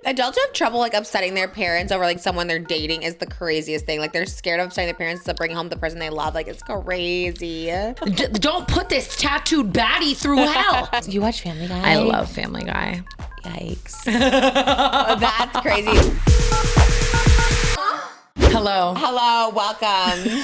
Adults who have trouble like upsetting their parents over like someone they're dating is the craziest thing. Like they're scared of upsetting their parents to bring home the person they love. Like it's crazy. Don't put this tattooed baddie through hell. You watch Family Guy? I love Family Guy. Yikes. That's crazy. Hello. Hello, welcome.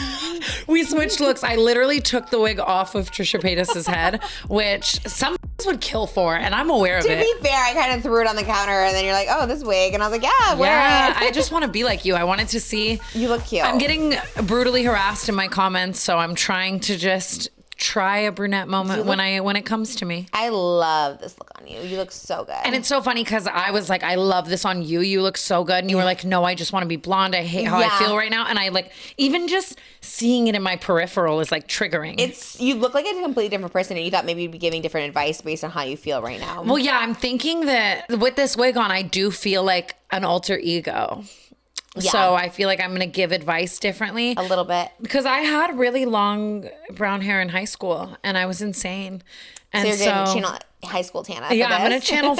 We switched looks. I literally took the wig off of Trisha Paytas's head, which some would kill for, and I'm aware of it. To be fair, I kind of threw it on the counter, and then you're like, oh, this wig. And I was like, yeah, wear it. I just want to be like you. I wanted to see. You look cute. I'm getting brutally harassed in my comments, so I'm trying to just try a brunette moment when it comes to me. I love this look on you. You look so good. And it's so funny because I was like, I love this on you. You look so good. And you were like, no, I just want to be blonde. I hate how I feel right now. And I like, even just seeing it in my peripheral is like triggering. You look like a completely different person, and you thought maybe you'd be giving different advice based on how you feel right now. Well, yeah, I'm thinking that with this wig on, I do feel like an alter ego. Yeah. So I feel like I'm going to give advice differently. A little bit. Because I had really long brown hair in high school and I was insane. And so you're going to channel high school Tana. Yeah, I'm going to channel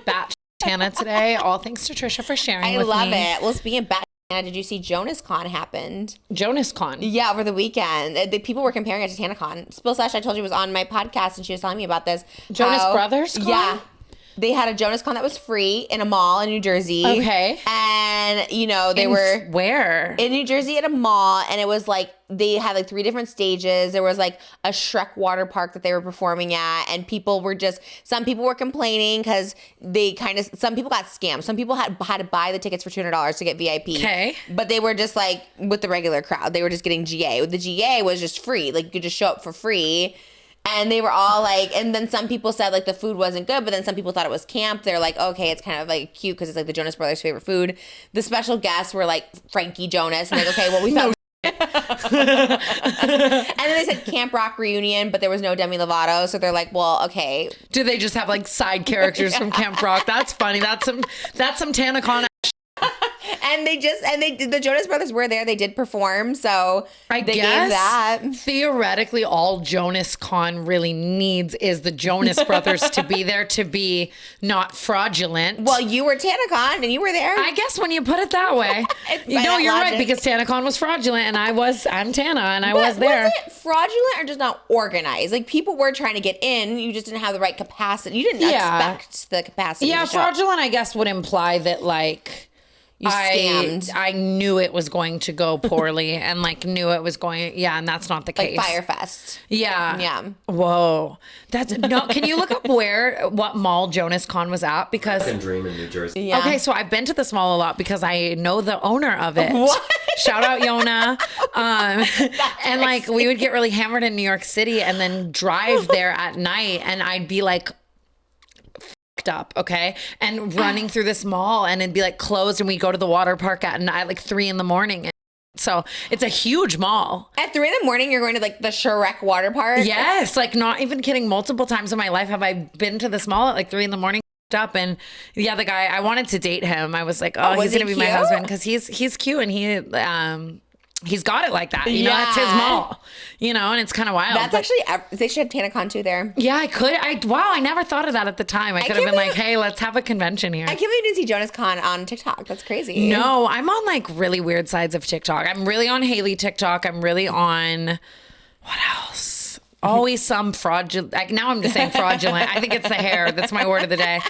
bat Tana today. All thanks to Trisha for sharing with me. I love it. Well, speaking of bat Tana, did you see JONASCON happened? JONASCON? Yeah, over the weekend. The people were comparing it to TanaCon. Spill Slash, I told you, was on my podcast and she was telling me about this. Jonas Brothers Con? Yeah. They had a JONASCON that was free in a mall in New Jersey. Okay. And, you know, they were... Where? In New Jersey at a mall. And it was like, they had like 3 different stages. There was like a Shrek water park that they were performing at. And people were just... Some people were complaining because they kind of... Some people got scammed. Some people had to buy the tickets for $200 to get VIP. Okay. But they were just like, with the regular crowd, they were just getting GA. The GA was just free. Like, you could just show up for free. And they were all like, and then some people said like the food wasn't good, but then some people thought it was camp. They're like, okay, it's kind of like cute because it's like the Jonas Brothers' favorite food. The special guests were like Frankie Jonas. And like, okay, well, we thought. And then they said Camp Rock reunion, but there was no Demi Lovato. So they're like, well, okay. Do they just have like side characters from Camp Rock? That's funny. That's some TanaCon. And the Jonas Brothers were there. They did perform, so I guess gave that. Theoretically, all JONASCON really needs is the Jonas Brothers to be there to be not fraudulent. Well, you were TanaCon and you were there. I guess when you put it that way. You're right, because TanaCon was fraudulent and I'm Tana and I was there. Was it fraudulent or just not organized? Like people were trying to get in, you just didn't have the right capacity. You didn't expect the capacity. Yeah, fraudulent I guess would imply that like you scammed. I knew it was going to go poorly and like knew it was going, and that's not the case. Like Firefest. Yeah. Yeah. Whoa. That's no. Can you look up what mall JONASCON was at? Because I can dream in New Jersey. Yeah. Okay, so I've been to this mall a lot because I know the owner of it. What? Shout out Yona. And like we would get really hammered in New York City and then drive there at night, and I'd be like up, okay, and running through this mall, and it'd be like closed, and we'd go to the water park at night, like 3 a.m. So it's a huge mall. At 3 a.m, you're going to like the Shrek water park? Yes, like not even kidding. Multiple times in my life have I been to this mall at like 3 a.m. up, and yeah, the guy, I wanted to date him. I was like, oh he's gonna be my husband because he's cute, and he's got it like that, you know. It's his mall, you know, and it's kind of wild. That's actually, they should have TanaCon too there. Yeah, I could. I never thought of that at the time. I could have been like, hey, let's have a convention here. I can't believe you didn't see JONASCON on TikTok. That's crazy. No, I'm on like really weird sides of TikTok. I'm really on Haley TikTok. I'm really on, what else? Always some fraudulent. Now I'm just saying fraudulent. I think it's the hair. That's my word of the day.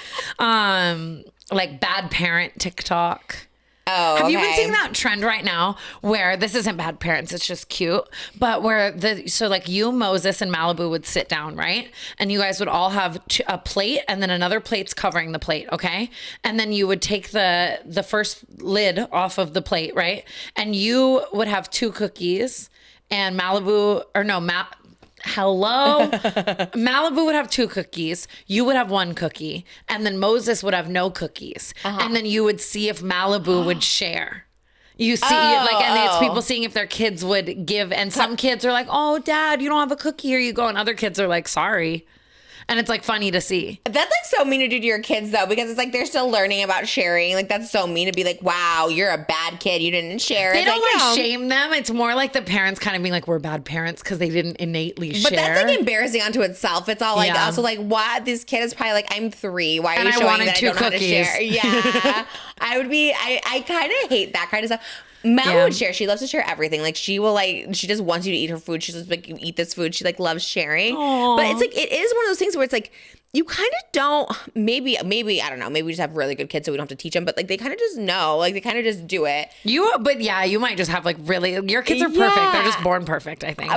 Like bad parent TikTok. Oh, have you been seeing that trend right now where this isn't bad parents, it's just cute, but where so like you, Moses, and Malibu would sit down, right? And you guys would all have a plate and then another plate's covering the plate, okay? And then you would take the first lid off of the plate, right? And you would have 2 cookies and Malibu, or no, hello? Malibu would have 2 cookies. You would have 1 cookie. And then Moses would have no cookies. And then you would see if Malibu would share. You see, and it's people seeing if their kids would give. And some kids are like, oh, Dad, you don't have a cookie. Here you go. And other kids are like, sorry. And it's like funny to see. That's like so mean to do to your kids though, because it's like they're still learning about sharing. Like that's so mean to be like, wow, you're a bad kid. You didn't share. They It's don't like, no. shame them. It's more like the parents kind of being like, we're bad parents because they didn't innately share. But that's like embarrassing unto itself. It's all like Yeah. also like, what? This kid is probably like, I'm 3. Why are And you I showing wanted that I 2 don't know how to cookies. share? Yeah. I kind of hate that kind of stuff. Mel Yeah. would share. She loves to share everything. Like she will like, she just wants you to eat her food. She's just like, you eat this food. She like loves sharing. Aw. But it's like, it is one of those things where it's like, you kind of don't, maybe, I don't know. Maybe we just have really good kids so we don't have to teach them. But like, they kind of just know. Like they kind of just do it. But yeah, you might just have like really, your kids are perfect. They're just born perfect, I think.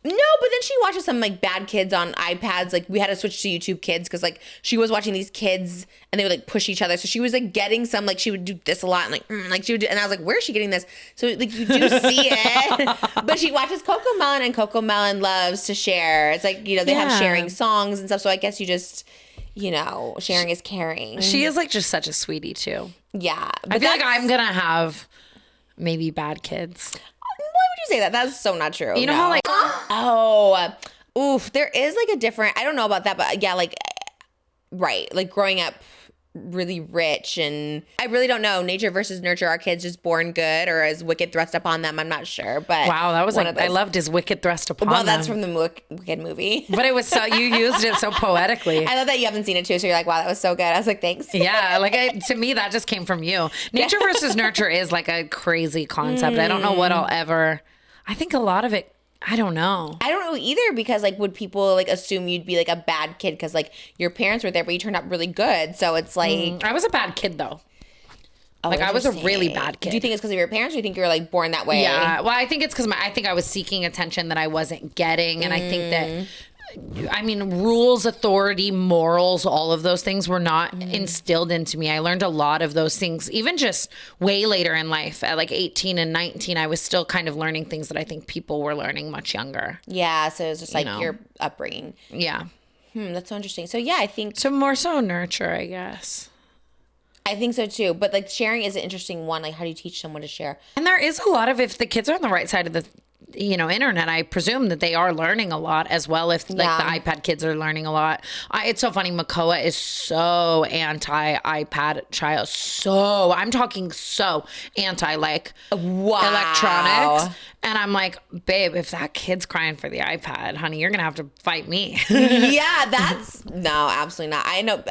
No, but then she watches some like bad kids on iPads. Like we had to switch to YouTube Kids because like she was watching these kids and they would like push each other. So she was like getting some, like she would do this a lot and like she would do, and I was like, where is she getting this? So like you do see it, but she watches Coco Melon and Coco Melon loves to share. It's like, they have sharing songs and stuff. So I guess you just, sharing is caring. She is like just such a sweetie too. Yeah. I feel like I'm going to have maybe bad kids. Why would you say that? That's so not true. You know how like, There is like a different, I don't know about that, but yeah, like, right. Like growing up really rich and I really don't know. Nature versus nurture. Are kids just born good or is wicked thrust upon them? I'm not sure, but. Wow, that was like, I loved his wicked thrust upon Well, that's them. from the Wicked movie. But it was so, you used it so poetically. I love that you haven't seen it too. So you're like, wow, that was so good. I was like, thanks. Yeah, like to me, that just came from you. Nature versus nurture is like a crazy concept. I don't know what I think a lot of it, I don't know. I don't know either because like would people like assume you'd be like a bad kid because like your parents were there but you turned out really good, so it's like I was a bad kid though. Like I was a really bad kid. Do you think it's because of your parents or do you think you were like born that way? Yeah, well I think it's because I think I was seeking attention that I wasn't getting, and I think that rules, authority, morals, all of those things were not instilled into me. I learned a lot of those things, even just way later in life. At like 18 and 19, I was still kind of learning things that I think people were learning much younger. Yeah, so it was just like your upbringing. Yeah. That's so interesting. So yeah, I think. So more so nurture, I guess. I think so too. But like sharing is an interesting one. Like how do you teach someone to share? And there is a lot of, if the kids are on the right side of the internet, I presume that they are learning a lot as well. If like the iPad kids are learning a lot. It's so funny. Makoa is so anti iPad child. So I'm talking so anti like electronics. And I'm like, babe, if that kid's crying for the iPad, honey, you're going to have to fight me. Yeah, no, absolutely not. I know.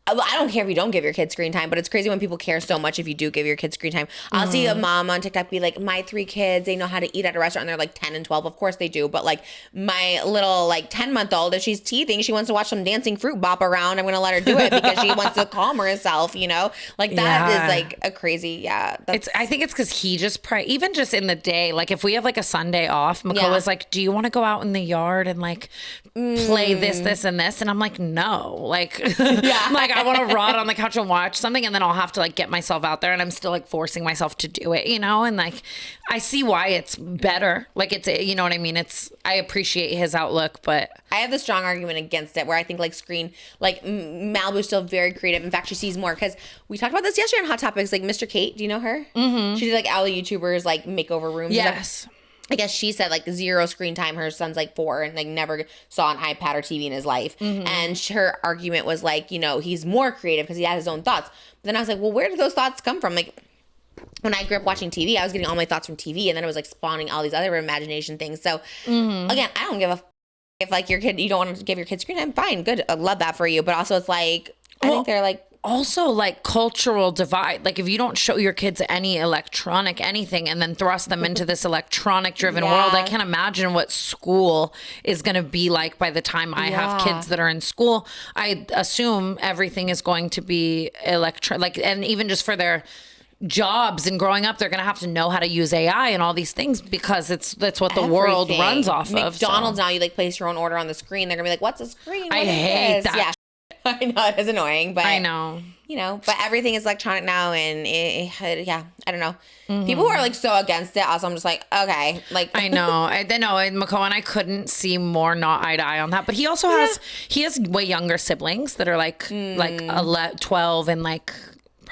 I don't care if you don't give your kids screen time, but it's crazy when people care so much if you do give your kids screen time. I'll see a mom on TikTok be like, my 3 kids, they know how to eat at a restaurant and they're like 10 and 12. Of course they do. But like my little like 10-month-old, if she's teething, she wants to watch some dancing fruit bop around. I'm going to let her do it because she wants to calm herself, Like that is like a crazy, I think it's because he just even just in the day, like if we have like a Sunday off, Makoa's like, do you want to go out in the yard and like play this, and this? And I'm like, no. Like, I'm like, I want to rot on the couch and watch something, and then I'll have to like get myself out there, and I'm still like forcing myself to do it, and like I see why it's better. Like it's, you know what I mean? I appreciate his outlook, but I have the strong argument against it where I think like Malibu's still very creative. In fact, she sees more because we talked about this yesterday on Hot Topics. Like Mr. Kate, do you know her? Mm-hmm. She did like all the YouTubers like makeover rooms. Yes. I guess she said like 0 screen time. Her son's like 4 and like never saw an iPad or TV in his life. Mm-hmm. And her argument was like, he's more creative because he has his own thoughts. But then I was like, well, where did those thoughts come from? Like when I grew up watching TV, I was getting all my thoughts from TV, and then it was like spawning all these other imagination things. So again, I don't give a if like your kid, you don't want to give your kid screen time, fine, good. I love that for you. But also it's like, I think they're like, also like cultural divide. Like if you don't show your kids any electronic anything and then thrust them into this electronic driven world, I can't imagine what school is going to be like by the time I have kids that are in school. I assume everything is going to be and even just for their jobs and growing up, they're going to have to know how to use AI and all these things because that's what the world runs off of. McDonald's now, you like place your own order on the screen. They're going to be like, what's a screen? I hate that. Yeah. I know it is annoying, but I know, but everything is electronic now, and I don't know. Mm-hmm. People who are like so against it, also I'm just like, okay, like I know, Makoa and I couldn't see more not eye to eye on that. But he also has way younger siblings that are like 12 and like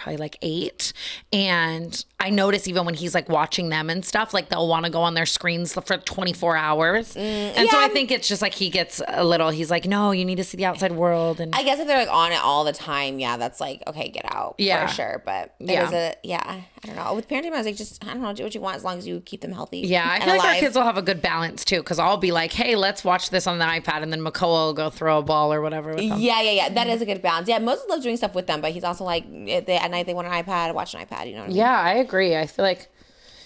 probably like 8. And I notice even when he's like watching them and stuff, like they'll want to go on their screens for 24 hours. And so I think it's just like he gets a little, he's like, no, you need to see the outside world. And I guess if they're like on it all the time, yeah, that's like, okay, get out for sure. But it is I don't know. With parenting, I was like, just, I don't know, do what you want as long as you keep them healthy. Yeah, I feel like our kids will have a good balance too, because I'll be like, hey, let's watch this on the iPad, and then McCall will go throw a ball or whatever with them. Yeah. That is a good balance. Yeah, Moses loves doing stuff with them, but he's also like, at night they want an iPad, watch an iPad, you know what I mean? Yeah, I agree. I feel like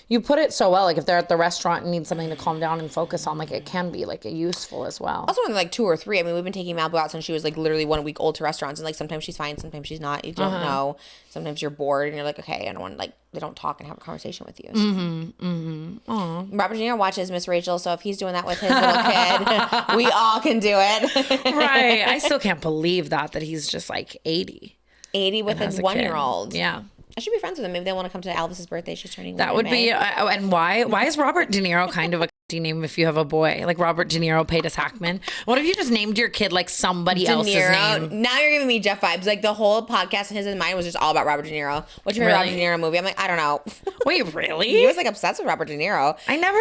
you put it so well. Like if they're at the restaurant and need something to calm down and focus on, like it can be like useful as well. Also when they're like 2 or 3, I mean, we've been taking Malibu out since she was like literally 1 week old to restaurants, and like sometimes she's fine, sometimes she's not. You don't know. Sometimes you're bored and you're like, okay, I don't want, like, they don't talk and have a conversation with you. So. Robert De Niro watches Miss Rachel, so if he's doing that with his little kid, we all can do it. Right. I still can't believe that he's just like 80. 80 with a 1-year-old. Yeah. I should be friends with him. Maybe they want to come to Elvis's birthday. She's turning 1 That in would May. be, and why is Robert De Niro kind of a name if you have a boy? Like Robert De Niro, Paytas Hackman. What if you just named your kid like somebody else's name? Now you're giving me Jeff vibes. Like the whole podcast in his mind was just all about Robert De Niro. What's your favorite Robert De Niro movie? I'm like, I don't know. Wait, really? He was like obsessed with Robert De Niro. I never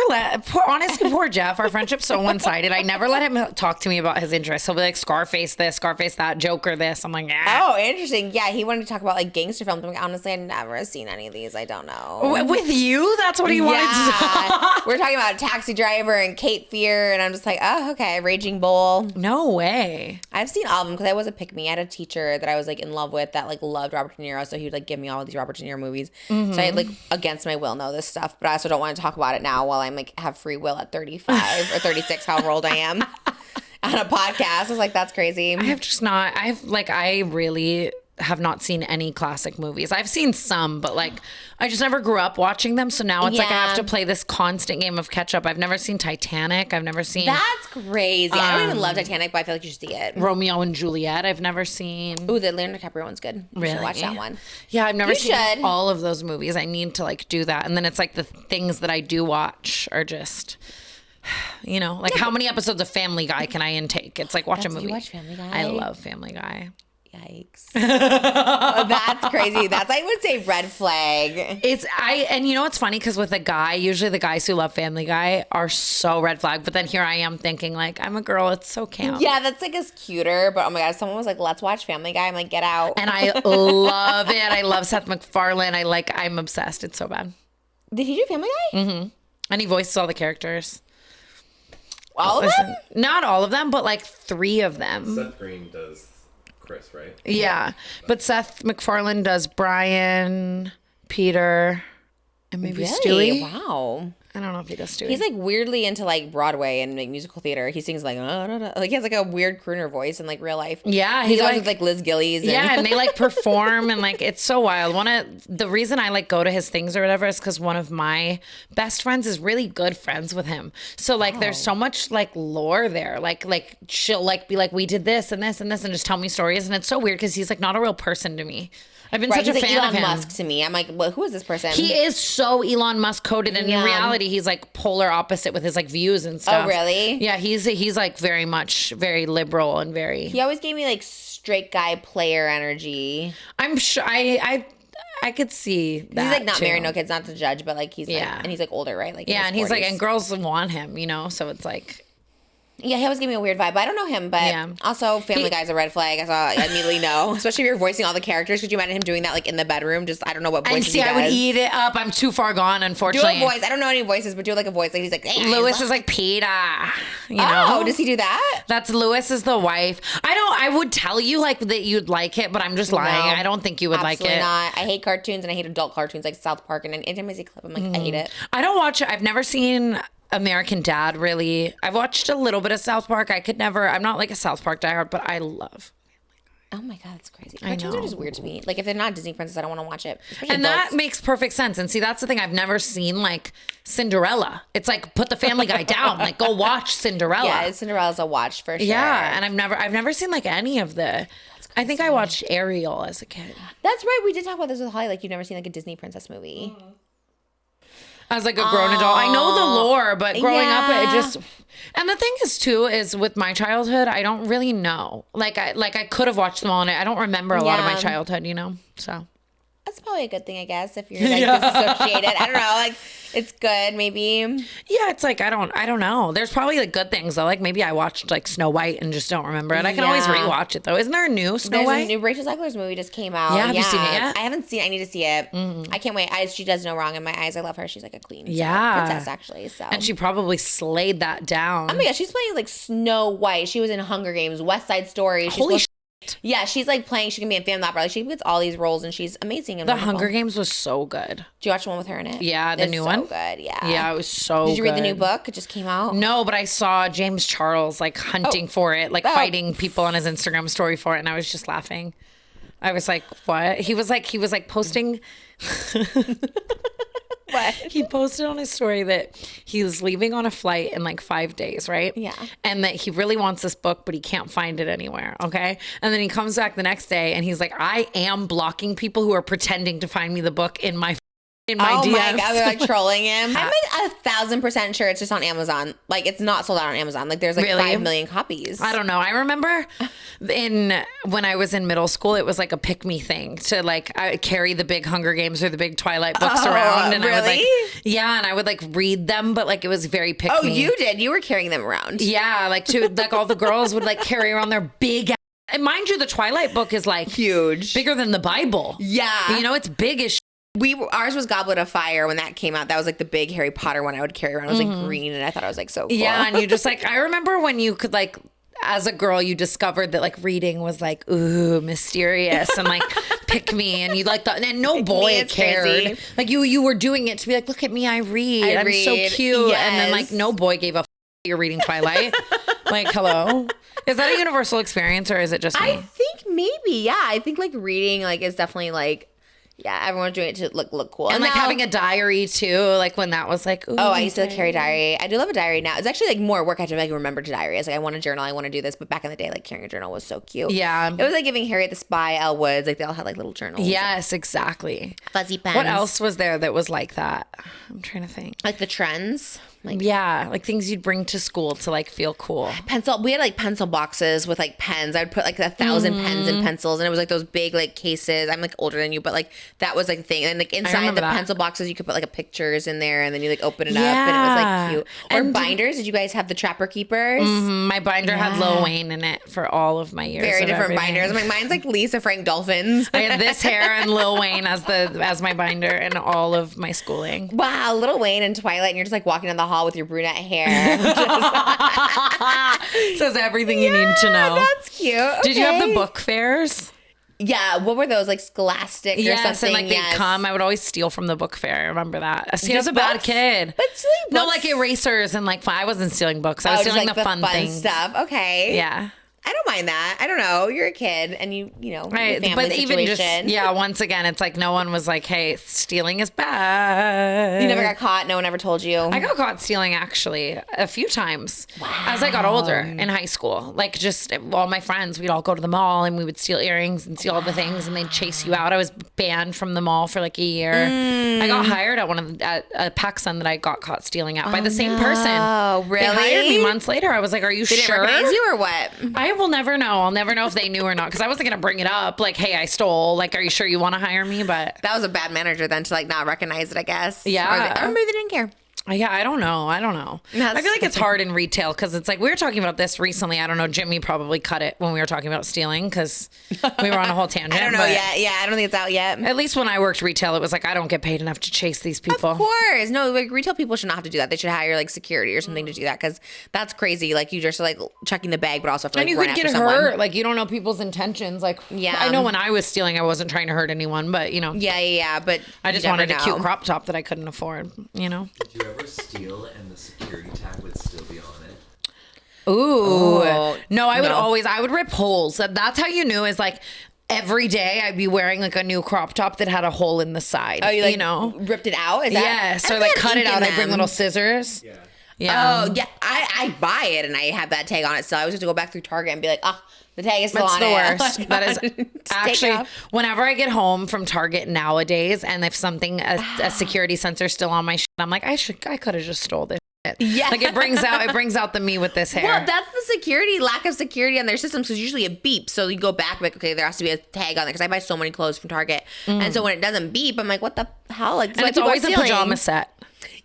honestly, poor Jeff. Our friendship's so one-sided. I never let him talk to me about his interests. He'll be like, Scarface this, Scarface that, Joker this. I'm like, Oh, interesting. Yeah, he wanted to talk about like gangster films. I'm like, honestly, I've never seen any of these. I don't know. With you? That's what he wanted to talk. We're talking about Taxi Driver and Cape Fear, and I'm just like, oh, okay, Raging Bull. No way. I've seen all of them because I was a pick-me. I had a teacher that I was like in love with that like loved Robert De Niro, so he would like give me all of these Robert De Niro movies. So I like against my will know this stuff, but I also don't want to talk about it now while I'm like have free will at 35 or 36, however old I am, on a podcast. I was like, that's crazy. I really have not seen any classic movies. I've seen some, but like I just never grew up watching them. So now it's like I have to play this constant game of catch up. I've never seen Titanic. I've never seen That's crazy. I don't even love Titanic, but I feel like you should see it. Romeo and Juliet. I've never seen. Ooh, the Leonardo DiCaprio one's good. You should watch that one. Yeah, I've never seen all of those movies. I need to like do that. And then it's like the things that I do watch are just, you know, like how many episodes of Family Guy can I intake? It's like watch a movie. You watch Family Guy? I love Family Guy. Yikes. Oh, that's crazy. That's, I would say, red flag. And you know what's funny? Because with a guy, usually the guys who love Family Guy are so red flag. But then here I am thinking like, I'm a girl. It's so camp. Yeah, that's like is cuter. But oh my God, if someone was like, let's watch Family Guy, I'm like, get out. And I love it. I love Seth MacFarlane. I'm obsessed. It's so bad. Did he do Family Guy? Mm-hmm. And he voices all the characters. All of them? Not all of them, but like 3 of them. Seth Green does Chris, right? Yeah. But Seth MacFarlane does Brian, Peter, and maybe Really? Stewie. Wow. I don't know if he does Stewie. He's like weirdly into like Broadway and like musical theater. He sings like, like he has like a weird crooner voice in like real life. Yeah. He's always with like Liz Gillies. And they like perform and like, it's so wild. The reason I like go to his things or whatever is because one of my best friends is really good friends with him. So like there's so much like lore there. Like she'll like be like, we did this and this and this and just tell me stories. And it's so weird because he's like not a real person to me. I've been such a fan Elon of him. Musk to me. I'm like, well, who is this person? He is so Elon Musk coded, and in reality, he's like polar opposite with his like views and stuff. Oh, really? Yeah, he's like very liberal and very. He always gave me like straight guy player energy. I'm sure I could see that. He's like not too. married, no kids, not to judge, but like he's like, and he's like older, right? Like and he's 40s. like, and girls want him, you know. So it's like. Yeah, he always gave me a weird vibe, but I don't know him. But also, Family Guy's a red flag. I immediately know, especially if you're voicing all the characters. Could you imagine him doing that like in the bedroom? Just I don't know what voices he does. I would eat it up. I'm too far gone, unfortunately. Do a voice. I don't know any voices, but do like a voice. Like he's like Lewis is like Peter. You know? Oh, does he do that? That's Lewis is the wife. I would tell you like that you'd like it, but I'm just lying. No, I don't think you would like it. Not. I hate cartoons and I hate adult cartoons like South Park. And anytime I see a clip, I'm like, I hate it. I don't watch it. I've never seen American Dad, really. I've watched a little bit of South Park. I'm not like a South Park diehard, but I love. Oh my God, that's crazy. Cartoons are just weird to me. Like if they're not Disney princess, I don't want to watch it. And that makes perfect sense. And see, that's the thing. I've never seen like Cinderella. It's like put the Family Guy down. Like go watch Cinderella. Yeah, Cinderella's a watch for sure. Yeah, and I've never seen like any of the. I think I watched Ariel as a kid. That's right. We did talk about this with Holly. Like you've never seen like a Disney princess movie. As like a grown adult, I know the lore, but growing up, it just. And the thing is, too, is with my childhood, I don't really know. I could have watched them all, and I don't remember a lot of my childhood, you know. So that's probably a good thing, I guess, if you're like disassociated. I don't know, like it's good, maybe. Yeah, it's like I don't know. There's probably like good things though. Like maybe I watched like Snow White and just don't remember it. I can always rewatch it though. Isn't there a new Snow There's White? a new Rachel Zegler's movie just came out. Yeah, have you seen it yet? I haven't seen it. I need to see it. I can't wait. She does no wrong in my eyes. I love her. She's like a queen. Princess, actually. So. And she probably slayed that down. Oh my god, she's playing like Snow White. She was in Hunger Games, West Side Story. Holy shit. Yeah, she's like playing. She can be in Phantom Opera. Like she gets all these roles, and she's amazing. And The wonderful. Hunger Games was so good. Did you watch the one with her in it? Yeah, the new one. So good. Yeah. Yeah, it was so. Did you read the new book? It just came out. No, but I saw James Charles like hunting for it, like fighting people on his Instagram story for it, and I was just laughing. I was like, "What?" He was like posting. What? He posted on his story that he was leaving on a flight in like 5 days, right? Yeah. And that he really wants this book, but he can't find it anywhere. Okay. And then he comes back the next day and he's like, I am blocking people who are pretending to find me the book in my DMs. My god, they're like trolling him. I'm like 1,000% sure it's just on Amazon. Like it's not sold out on Amazon. Like there's like 5 million copies. I don't know. I remember when I was in middle school, it was like a pick me thing to like I carry the big Hunger Games or the big Twilight books around, and I would like and I would like read them, but like it was very pick me. Oh, you did. You were carrying them around. Yeah, like all the girls would like carry around their big. And mind you, the Twilight book is like huge, bigger than the Bible. Yeah, you know it's big as. Ours was Goblet of Fire when that came out. That was like the big Harry Potter one I would carry around. It was like green, and I thought it was like so cool. Yeah, and you just like I remember when you could like as a girl you discovered that like reading was like ooh mysterious and like pick me, and you like that, and no boy cared. Crazy. Like you were doing it to be like look at me, I read. I'm so cute, yes. And then like no boy gave a f- you're reading Twilight. Like hello, is that a universal experience or is it just me? I think maybe I think like reading like is definitely like. Yeah, everyone's doing it to look cool. And like now, having a diary too, like when that was like, ooh, I used to like, carry a diary. I do love a diary now. It's actually like more work. I have to like remember to diary. It's like I want a journal, I want to do this. But back in the day, like carrying a journal was so cute. Yeah. It was like giving Harriet the Spy, Elle Woods, like they all had like little journals. Yes, exactly. Fuzzy pens. What else was there that was like that? I'm trying to think. Like the trends. Like, yeah, like things you'd bring to school to like feel cool. We had like pencil boxes with like pens. I would put like 1,000 pens and pencils, and it was like those big like cases. I'm like older than you, but like that was like the thing. And like inside the pencil boxes, you could put like a pictures in there, and then you like open it up, and it was like cute. Or and binders. Did you guys have the Trapper Keepers? My binder had Lil Wayne in it for all of my years. Very different binders. I'm like mine's like Lisa Frank Dolphins. I had this hair and Lil Wayne as my binder and all of my schooling. Wow, Lil Wayne and Twilight, and you're just like walking down the hall with your brunette hair. Says everything you need to know. That's cute. Okay. Did you have the book fairs? Yeah, what were those, like Scholastic or something? And like they'd come. I would always steal from the book fair. I remember that. See, I was a bad kid. But stealing books? No, like erasers and like I wasn't stealing books. I was stealing like the fun things. stuff. Okay. Yeah. I don't mind that. I don't know. You're a kid, and you know, right? Family but situation. Even just once again, it's like no one was like, "Hey, stealing is bad." You never got caught. No one ever told you. I got caught stealing actually a few times as I got older in high school. Like just all my friends, we'd all go to the mall and we would steal earrings and steal all the things, and they'd chase you out. I was banned from the mall for like a year. I got hired at a PICS that I got caught stealing at by the same person. Oh, really? They hired me months later. I was like, "Are you sure?" Did it recognize you or what? I will never know. I'll never know if they knew or not because I wasn't gonna bring it up. Like, hey, I stole. Like, are you sure you want to hire me? But that was a bad manager then to like not recognize it, I guess. Yeah, or maybe they didn't care. Yeah, I don't know. I feel like it's hard in retail because it's like we were talking about this recently. I don't know. Jimmy probably cut it when we were talking about stealing because we were on a whole tangent. I don't know yet. Yeah, I don't think it's out yet. At least when I worked retail, it was like I don't get paid enough to chase these people. Of course, no. Like retail people should not have to do that. They should hire like security or something to do that because that's crazy. Like you just like checking the bag, but also have to like and you run could get after hurt. someone. Like you don't know people's intentions. Like yeah, I know when I was stealing, I wasn't trying to hurt anyone, but you know. Yeah. But I just wanted a cute crop top that I couldn't afford. You know. Did you ever steal and the security tag would still be on it? Ooh. No, I would rip holes. That's how you knew is like every day I'd be wearing like a new crop top that had a hole in the side. Oh, you know? Ripped it out? Is that? Yes. Or like cut it out. I bring little scissors. Yeah. Yeah. Oh, yeah. I buy it and I have that tag on it. So I always have to go back through Target and be like, the tag is still on it. That's the worst. That is actually, whenever I get home from Target nowadays, and if a security sensor still on my shit, I'm like, I could have just stole this. Yeah. Like it brings out the me with this hair. Well, that's the lack of security on their systems, because usually it beeps. So you go back, like, okay, there has to be a tag on there, because I buy so many clothes from Target. And so when it doesn't beep, I'm like, what the hell? Like, and it's always a pajama set.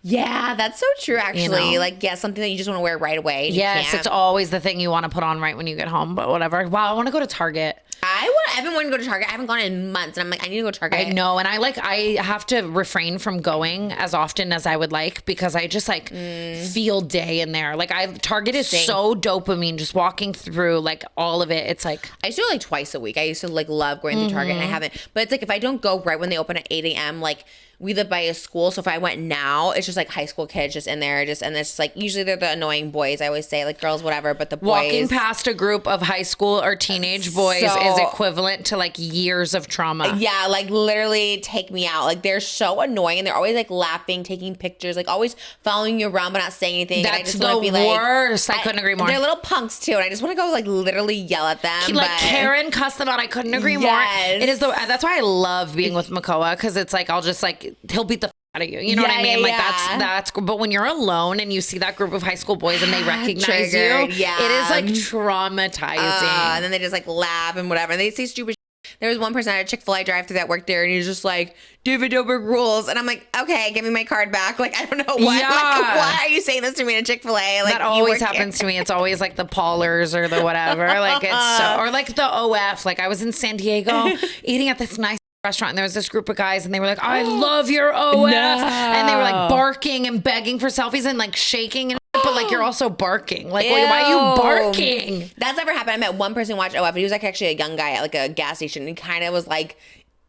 Yeah, that's so true, actually. Like, yeah, something that you just want to wear right away. Yes, it's always the thing you want to put on right when you get home, but whatever. Wow, I want to go to Target. I've been wanting to go to Target. I haven't gone in months, and I'm like, I need to go to Target. I know, and I have to refrain from going as often as I would like, because I just like feel day in there. Like Target is so dopamine, just walking through like all of it. It's like I used to go like twice a week. I used to like love going to Target, and I haven't. But it's like if I don't go right when they open at 8 a.m., like we live by a school, so if I went now, it's just like high school kids just in there, and it's just like usually they're the annoying boys. I always say like girls, whatever, but the boys walking past a group of high school or teenage boys is equivalent to like years of trauma. Yeah, like literally take me out. Like they're so annoying, and they're always like laughing, taking pictures, like always following you around but not saying anything. That's and I just the be worst. I couldn't agree more. They're little punks too, and I just want to go like literally yell at them. Like Karen cuss them out. I couldn't agree more. It is that's why I love being with Makoa, because it's like I'll just like he'll beat the out of you. You know what I mean? Like that's but when you're alone and you see that group of high school boys and they recognize you, it is like traumatizing. And then they just like laugh and whatever. And they say stupid shit. There was one person at a Chick-fil-A drive-thru that worked there, and he's just like, David Dobrik rules. And I'm like, okay, give me my card back. Like, I don't know why. Yeah. Like, why are you saying this to me in a Chick-fil-A? Like, that always happens to me. It's always like the Paulers or the whatever. Like it's or like the OF. Like I was in San Diego eating at this nice restaurant, and there was this group of guys, and they were like, I love your OF. And they were like barking and begging for selfies and like shaking, and but like you're also barking. Like, why are you barking? That's never happened. I met one person who watched OF, and he was like actually a young guy at like a gas station, and he kind of was like,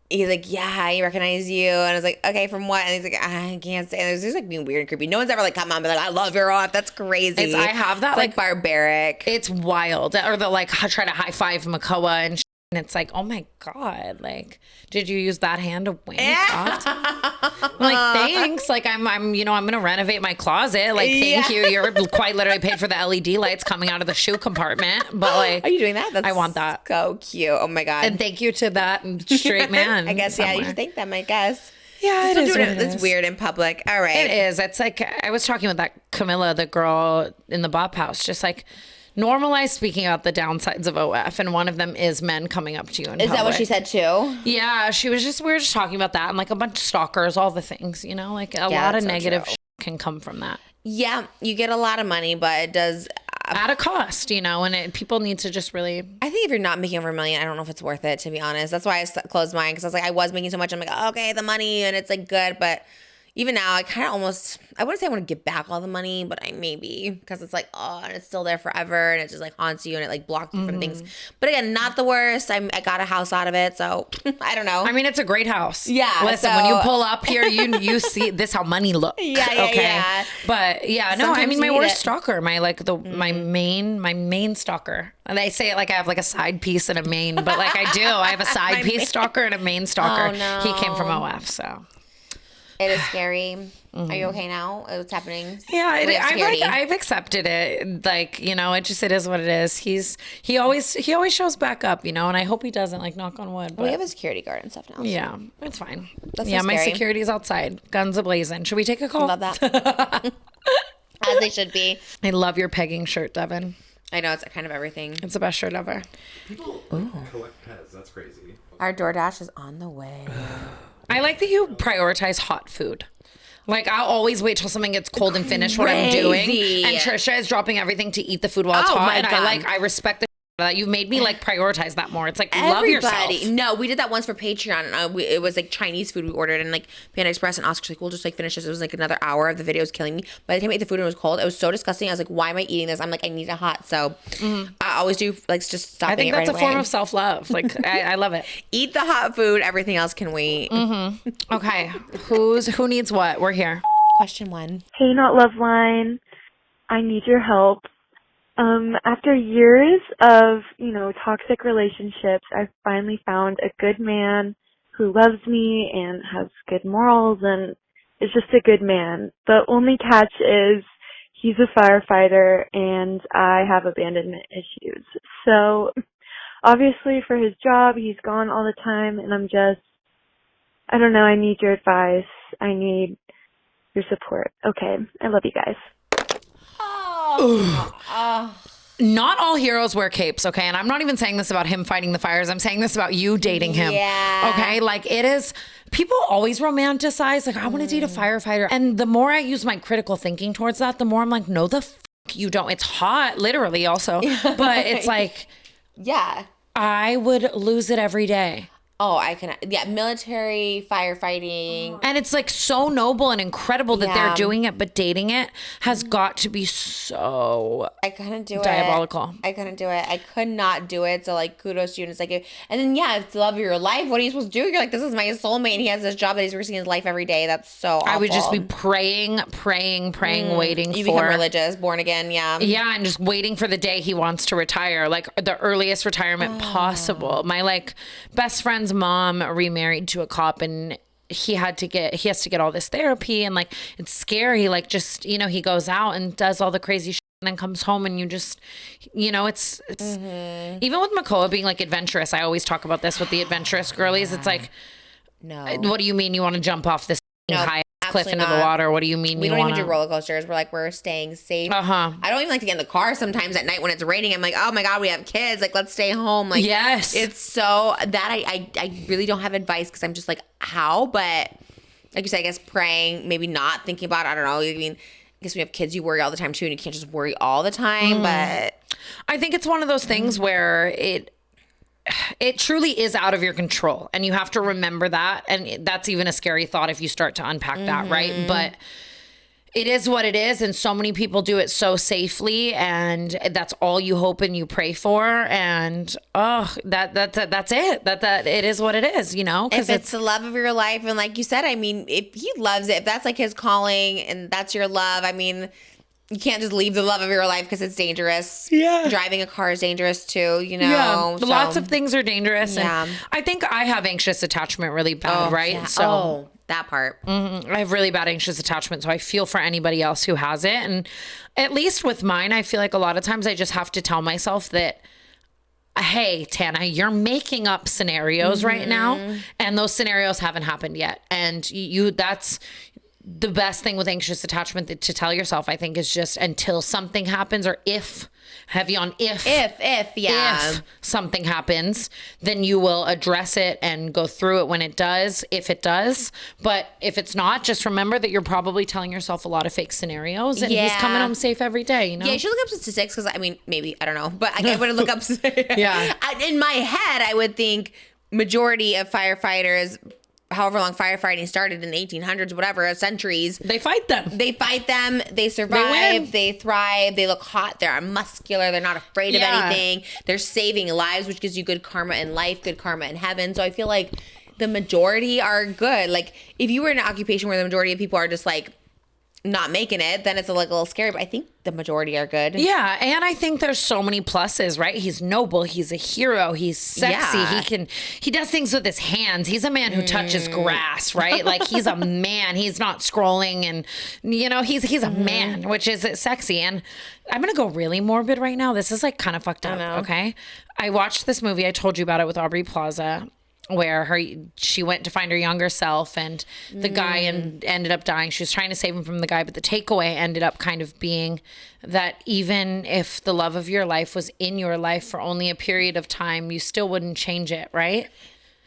he's like, yeah, I recognize you. And I was like, okay, from what? And he's like, I can't say. And it was just like being weird and creepy. No one's ever like come on and be like, I love your OF. That's crazy. I have that it's like barbaric. It's wild. Or they'll like try to high five Makoa and and it's like, oh my God, like, did you use that hand to win? I'm like, thanks. Like, I'm I'm going to renovate my closet. Like, thank you. You're quite literally paid for the LED lights coming out of the shoe compartment. But like, are you doing that? I want that. So cute. Oh my God. And thank you to that straight man. I guess, somewhere. Yeah, you should thank them, I guess. Yeah, it's weird in public. All right. It is. It's like, I was talking with that Camilla, the girl in the Bop House, just like, normalize speaking about the downsides of OF, and one of them is men coming up to you in public. Is that what she said too? Yeah, we were just talking about that, and like a bunch of stalkers, all the things, like a lot of negative can come from that. Yeah, you get a lot of money, but it does at a cost, and people need to just really. I think if you're not making over $1 million, I don't know if it's worth it, to be honest. That's why I closed mine, because I was like, I was making so much. I'm like, oh, okay, the money, and it's like good, but even now, I kind of almost, I wouldn't say I want to give back all the money, but I maybe, because it's like, oh, and it's still there forever, and it just like haunts you, and it like blocks you from things. But again, not the worst. I got a house out of it, so I don't know. I mean, it's a great house. Yeah. Listen, when you pull up here, you see this how money looks. Yeah. But yeah, no, sometimes I mean, my worst stalker, my main stalker. And they say it like I have like a side piece and a main, but like I do. I have a side piece stalker and a main stalker. Oh, no. He came from OF, so. It is scary. Are you okay now? What's happening? Yeah, I've accepted it. Like, it is what it is. He always shows back up, and I hope he doesn't, like, knock on wood. But we have a security guard and stuff now. So. Yeah, it's fine. That's so my security's outside, guns a-blazing. Should we take a call? I love that. As they should be. I love your pegging shirt, Devin. I know, it's kind of everything. It's the best shirt ever. People collect pets. That's crazy. Our DoorDash is on the way. I like that you prioritize hot food. Like, I'll always wait till something gets cold and finish what I'm doing. And Trisha is dropping everying to eat the food while it's hot. And I respect the that. You've made me like prioritize that more. It's like, love yourself. No, we did that once for Patreon, and it was like Chinese food we ordered, and like Panda Express and Oscar's like, we'll just like finish this. It was like another hour of the video was killing me. By the time I ate the food and it was cold, it was so disgusting. I was like, why am I eating this? I'm like, I need it hot. So I always do like just stop. I think that's a form of self-love. Like I love it. Eat the hot food. Everything else can wait. Okay, who needs what? We're here. Question 1. Hey, Not Loveline. I need your help. After years of, toxic relationships, I finally found a good man who loves me and has good morals and is just a good man. The only catch is he's a firefighter and I have abandonment issues. So obviously for his job, he's gone all the time, and I don't know, I need your advice. I need your support. Okay. I love you guys. Not all heroes wear capes, okay? And I'm not even saying this about him fighting the fires. I'm saying this about you dating him. Yeah. Okay? Like, it is, people always romanticize, like, I want to date a firefighter. And the more I use my critical thinking towards that, the more I'm like, no, the f you don't. It's hot, literally, also. But it's like, Yeah. I would lose it every day. Oh, I can. Yeah, military, firefighting. And it's like so noble and incredible that they're Yeah. doing it, but dating it has got to be so I couldn't do diabolical. it. I couldn't do it. I could not do it. So like, kudos to you. And it's like, and then it's the love of your life. What are you supposed to do? You're like, this is my soulmate, and he has this job that he's risking his life every day. That's so awful. I would just be praying, waiting You for become religious, born again. Yeah. Yeah, and just waiting for the day he wants to retire, like the earliest retirement possible. My like best friend's mom remarried to a cop, and he has to get all this therapy, and like it's scary. Like, just, you know, he goes out and does all the crazy shit and then comes home, and you just, you know, it's even with Makoa being like adventurous. I always talk about this with the adventurous girlies. It's like, No. what do you mean you want to jump off this high cliff absolutely into the not. water? What do you mean We you don't want even do roller coasters. We're like, we're staying safe. Uh-huh. I don't even like to get in the car sometimes at night when it's raining. I'm like, oh my God, we have kids. Like, let's stay home. Like, Yes. It's so that I really don't have advice because I'm just like, how? But like you said, I guess praying, maybe not thinking about it. I don't know. I mean, I guess when you have kids, you worry all the time too, and you can't just worry all the time. But I think it's one of those things where it truly is out of your control, and you have to remember that. And that's even a scary thought if you start to unpack that, right? But it is what it is, and so many people do it so safely, and that's all you hope and you pray for. And that's it. That it is what it is, you know? if it's the love of your life, and like you said, I mean, if he loves it, if that's like his calling and that's your love, I mean, you can't just leave the love of your life because it's dangerous. Yeah. Driving a car is dangerous too, you know? Yeah, So- lots of things are dangerous. Yeah. And I think I have anxious attachment really bad, right? Yeah. So that part. I have really bad anxious attachment, so I feel for anybody else who has it. And at least with mine, I feel like a lot of times I just have to tell myself that, hey, Tana, you're making up scenarios right now, and those scenarios haven't happened yet. And that's the best thing with anxious attachment to tell yourself, I think, is just until something happens, or heavy on if something happens, then you will address it and go through it when it does, if it does. But if it's not, just remember that you're probably telling yourself a lot of fake scenarios, and he's coming home safe every day, you know? Yeah, you should look up statistics because, I mean, maybe, I don't know, but I would look up. Yeah. In my head, I would think majority of firefighters, however long firefighting started in the 1800s, whatever, centuries. They fight them. They fight them. They survive. They thrive. They look hot. They're muscular. They're not afraid of anything. They're saving lives, which gives you good karma in life, good karma in heaven. So I feel like the majority are good. Like, if you were in an occupation where the majority of people are just like not making it, then it's a little scary. But I think the majority are good. Yeah, and I think there's so many pluses, right? He's noble, he's a hero, he's sexy, he does things with his hands. He's a man who touches grass, right? Like, he's a man. He's not scrolling, and you know, he's a man, which is sexy. And I'm gonna go really morbid right now. This is like kind of fucked up. Okay, I watched this movie. I told you about it with Aubrey Plaza, where she went to find her younger self, and the guy ended up dying. She was trying to save him from the guy, but the takeaway ended up kind of being that even if the love of your life was in your life for only a period of time, you still wouldn't change it, right?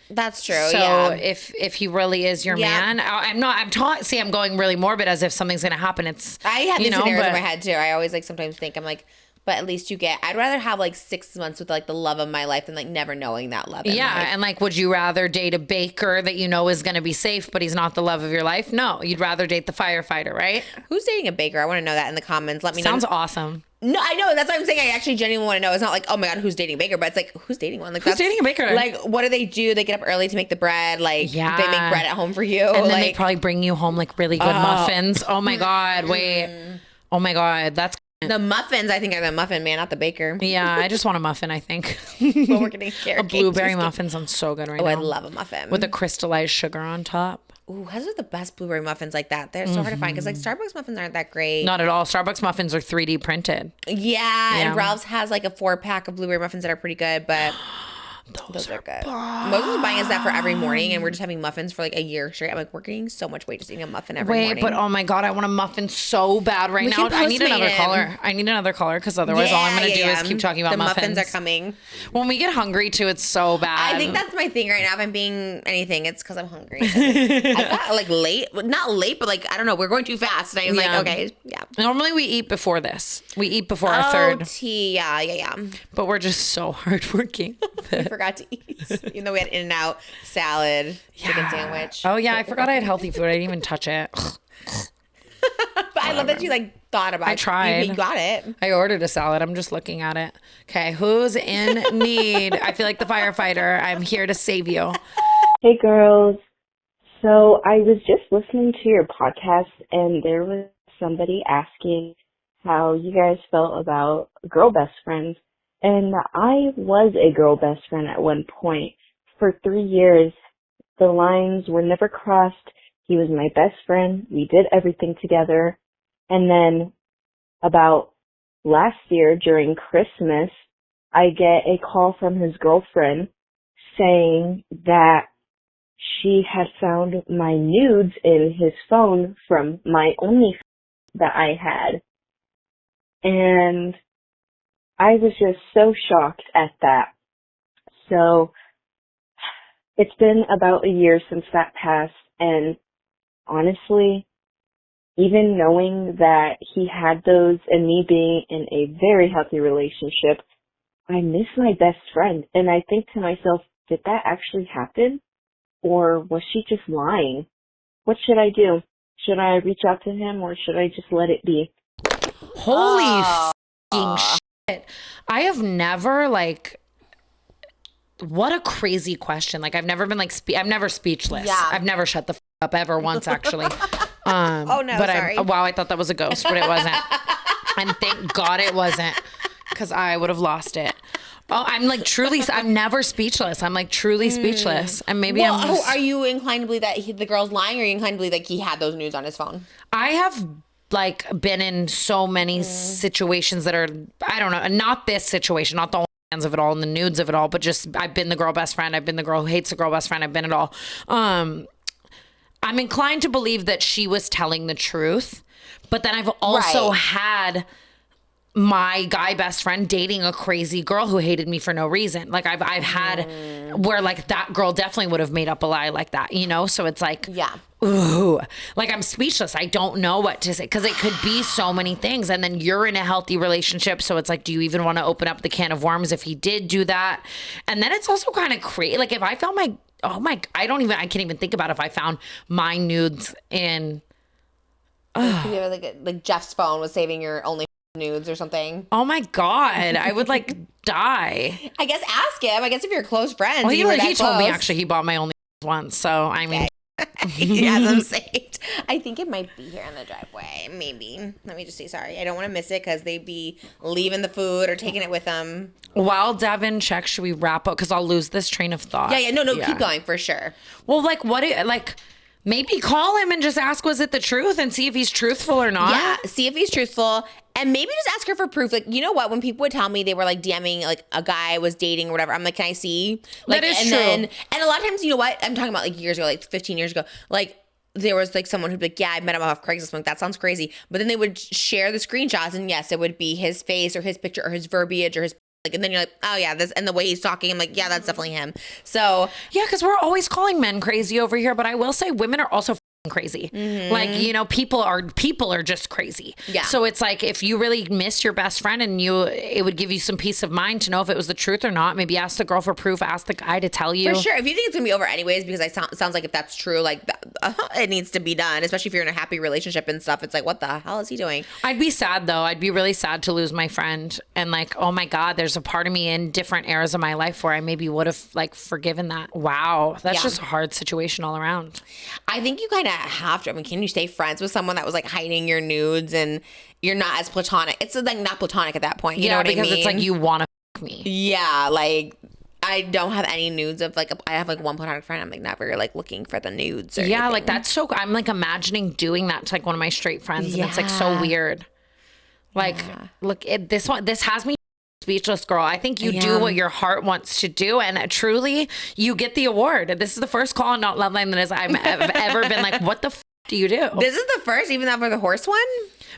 That's true. So if he really is your man, I'm going really morbid as if something's gonna happen. I have these scenarios in my head too. I always like sometimes think, I'm like, but at least I'd rather have like 6 months with like the love of my life than like never knowing that love. Yeah. And like, would you rather date a baker that you know is going to be safe, but he's not the love of your life? No, you'd rather date the firefighter, right? Who's dating a baker? I want to know that in the comments. Let me know. Sounds awesome. No, I know. That's what I'm saying. I actually genuinely want to know. It's not like, oh my God, who's dating a baker? But it's like, who's dating one? Like, who's dating a baker? Like, what do they do? They get up early to make the bread. Like, they make bread at home for you. And then like, they probably bring you home like really good muffins. Oh my God. Wait. Oh my God. That's the muffins, I think, are the muffin man, not the baker. Yeah, I just want a muffin, I think. But we're getting carrot a blueberry muffin sounds so good right now. Oh, I'd love a muffin. With a crystallized sugar on top. Ooh, how's the best blueberry muffins like that? They're so hard to find because like Starbucks muffins aren't that great. Not at all. Starbucks muffins are 3D printed. Yeah, and Ralph's has like a 4-pack of blueberry muffins that are pretty good, but Those are good. Moses is buying us that for every morning, and we're just having muffins for like a year straight. I'm like, we're gaining so much weight just eating a muffin every morning. But oh my God, I want a muffin so bad right now. I need another color. I need another color because otherwise all I'm going to do is keep talking about muffins. The muffins are coming. When we get hungry too, it's so bad. I think that's my thing right now. If I'm being anything, it's because I'm hungry. I got like late, not late, but like, I don't know. We're going too fast. And I'm like, okay, yeah. Normally we eat before this. We eat before our third. Tea, yeah. But we're just so hardworking. We forgot to eat. Even though we had In-N-Out, salad, chicken sandwich. Oh yeah, I forgot I had healthy food. I didn't even touch it. But I love that you like thought about it. I tried. You got it. I ordered a salad. I'm just looking at it. Okay, who's in need? I feel like the firefighter. I'm here to save you. Hey girls. So I was just listening to your podcast and there was somebody asking how you guys felt about girl best friends. And I was a girl best friend at one point. For 3 years, the lines were never crossed. He was my best friend. We did everything together. And then about last year during Christmas, I get a call from his girlfriend saying that she had found my nudes in his phone from my OnlyFans that I had. And I was just so shocked at that. So it's been about a year since that passed, and honestly, even knowing that he had those and me being in a very healthy relationship, I miss my best friend. And I think to myself, did that actually happen? Or was she just lying? What should I do? Should I reach out to him or should I just let it be? Holy fucking shit. I have never what a crazy question. Like I've never been I'm never speechless. Yeah. I've never shut the up ever once actually. Oh no, but sorry. I thought that was a ghost, but it wasn't. And thank God it wasn't, because I would have lost it. Oh, I'm never speechless. I'm like truly speechless. And maybe are you inclined to believe that the girl's lying, or are you inclined to believe that he had those nudes on his phone? I have been in so many situations that are, I don't know, not this situation, not the hands of it all and the nudes of it all, but just I've been the girl best friend. I've been the girl who hates the girl best friend. I've been it all. I'm inclined to believe that she was telling the truth, but then I've also had my guy best friend dating a crazy girl who hated me for no reason. Like I've had where like that girl definitely would have made up a lie like that, you know? So it's like, ooh, like I'm speechless. I don't know what to say because it could be so many things. And then you're in a healthy relationship. So it's like, do you even want to open up the can of worms if he did do that? And then it's also kind of crazy. Like if I found I can't even think about if I found my nudes in. Like Jeff's phone was saving your only nudes or something. Oh my God. I would die. I guess ask him. I guess if you're close friends. Well, he told me actually he bought my only once. So I mean. He has them saved. I think it might be here in the driveway. Maybe. Let me just see. Sorry. I don't want to miss it because they'd be leaving the food or taking it with them. While Devin checks, should we wrap up? Because I'll lose this train of thought. Yeah. No, keep going for sure. Well, maybe call him and just ask, was it the truth, and see if he's truthful or not? Yeah, see if he's truthful. And maybe just ask her for proof. Like, you know what? When people would tell me they were like DMing like a guy was dating or whatever, I'm like, can I see? Like, that is true. And a lot of times, you know what? I'm talking about like years ago, like 15 years ago. Like there was like someone who'd be like, yeah, I met him off Craigslist. I'm like, that sounds crazy. But then they would share the screenshots, and yes, it would be his face or his picture or his verbiage or his and then you're like, oh yeah, this, and the way he's talking, I'm like, yeah, that's definitely him. So yeah, because we're always calling men crazy over here, but I will say women are also crazy. Like, you know, people are just crazy. Yeah. So it's like if you really miss your best friend and it would give you some peace of mind to know if it was the truth or not. Maybe ask the girl for proof, ask the guy to tell you. For sure. If you think it's gonna be over anyways, because it sounds like if that's true, like it needs to be done. Especially if you're in a happy relationship and stuff. It's like, what the hell is he doing? I'd be sad though. I'd be really sad to lose my friend and like, oh my God, there's a part of me in different eras of my life where I maybe would have like forgiven that. Wow, that's just a hard situation all around. I think you kind of have to. I mean, can you stay friends with someone that was like hiding your nudes and you're not as platonic? It's like not platonic at that point. You know what I mean? Because it's like you want to fuck me. Yeah, like I don't have any nudes of like I have like one platonic friend. I'm like never like looking for the nudes. Or anything. Like that's so. I'm like imagining doing that to like one of my straight friends, and it's like so weird. Like, look, this has me speechless, girl. I think you do what your heart wants to do, and truly, you get the award. This is the first call on Not Loveline that I've ever been like, what the do you do? This is the first, even that for the horse one?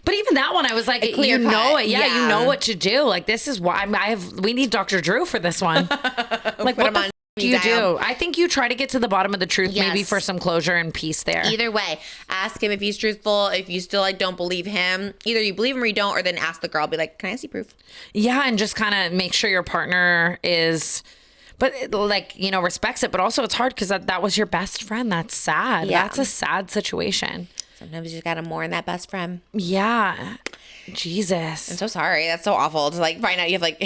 But even that one, I was like, you know it. Yeah, you know what to do. Like, this is why we need Dr. Drew for this one. Like, what the do you do? I think you try to get to the bottom of the truth, maybe for some closure and peace there. Either way, ask him if he's truthful. If you still like don't believe him, either you believe him or you don't, or then ask the girl, be like, can I see proof? Yeah, and just kind of make sure your partner is, but like, you know, respects it. But also it's hard because that was your best friend. That's sad. Yeah. That's a sad situation. Sometimes you just gotta mourn that best friend. Yeah. Jesus. I'm so sorry. That's so awful to like find out you have like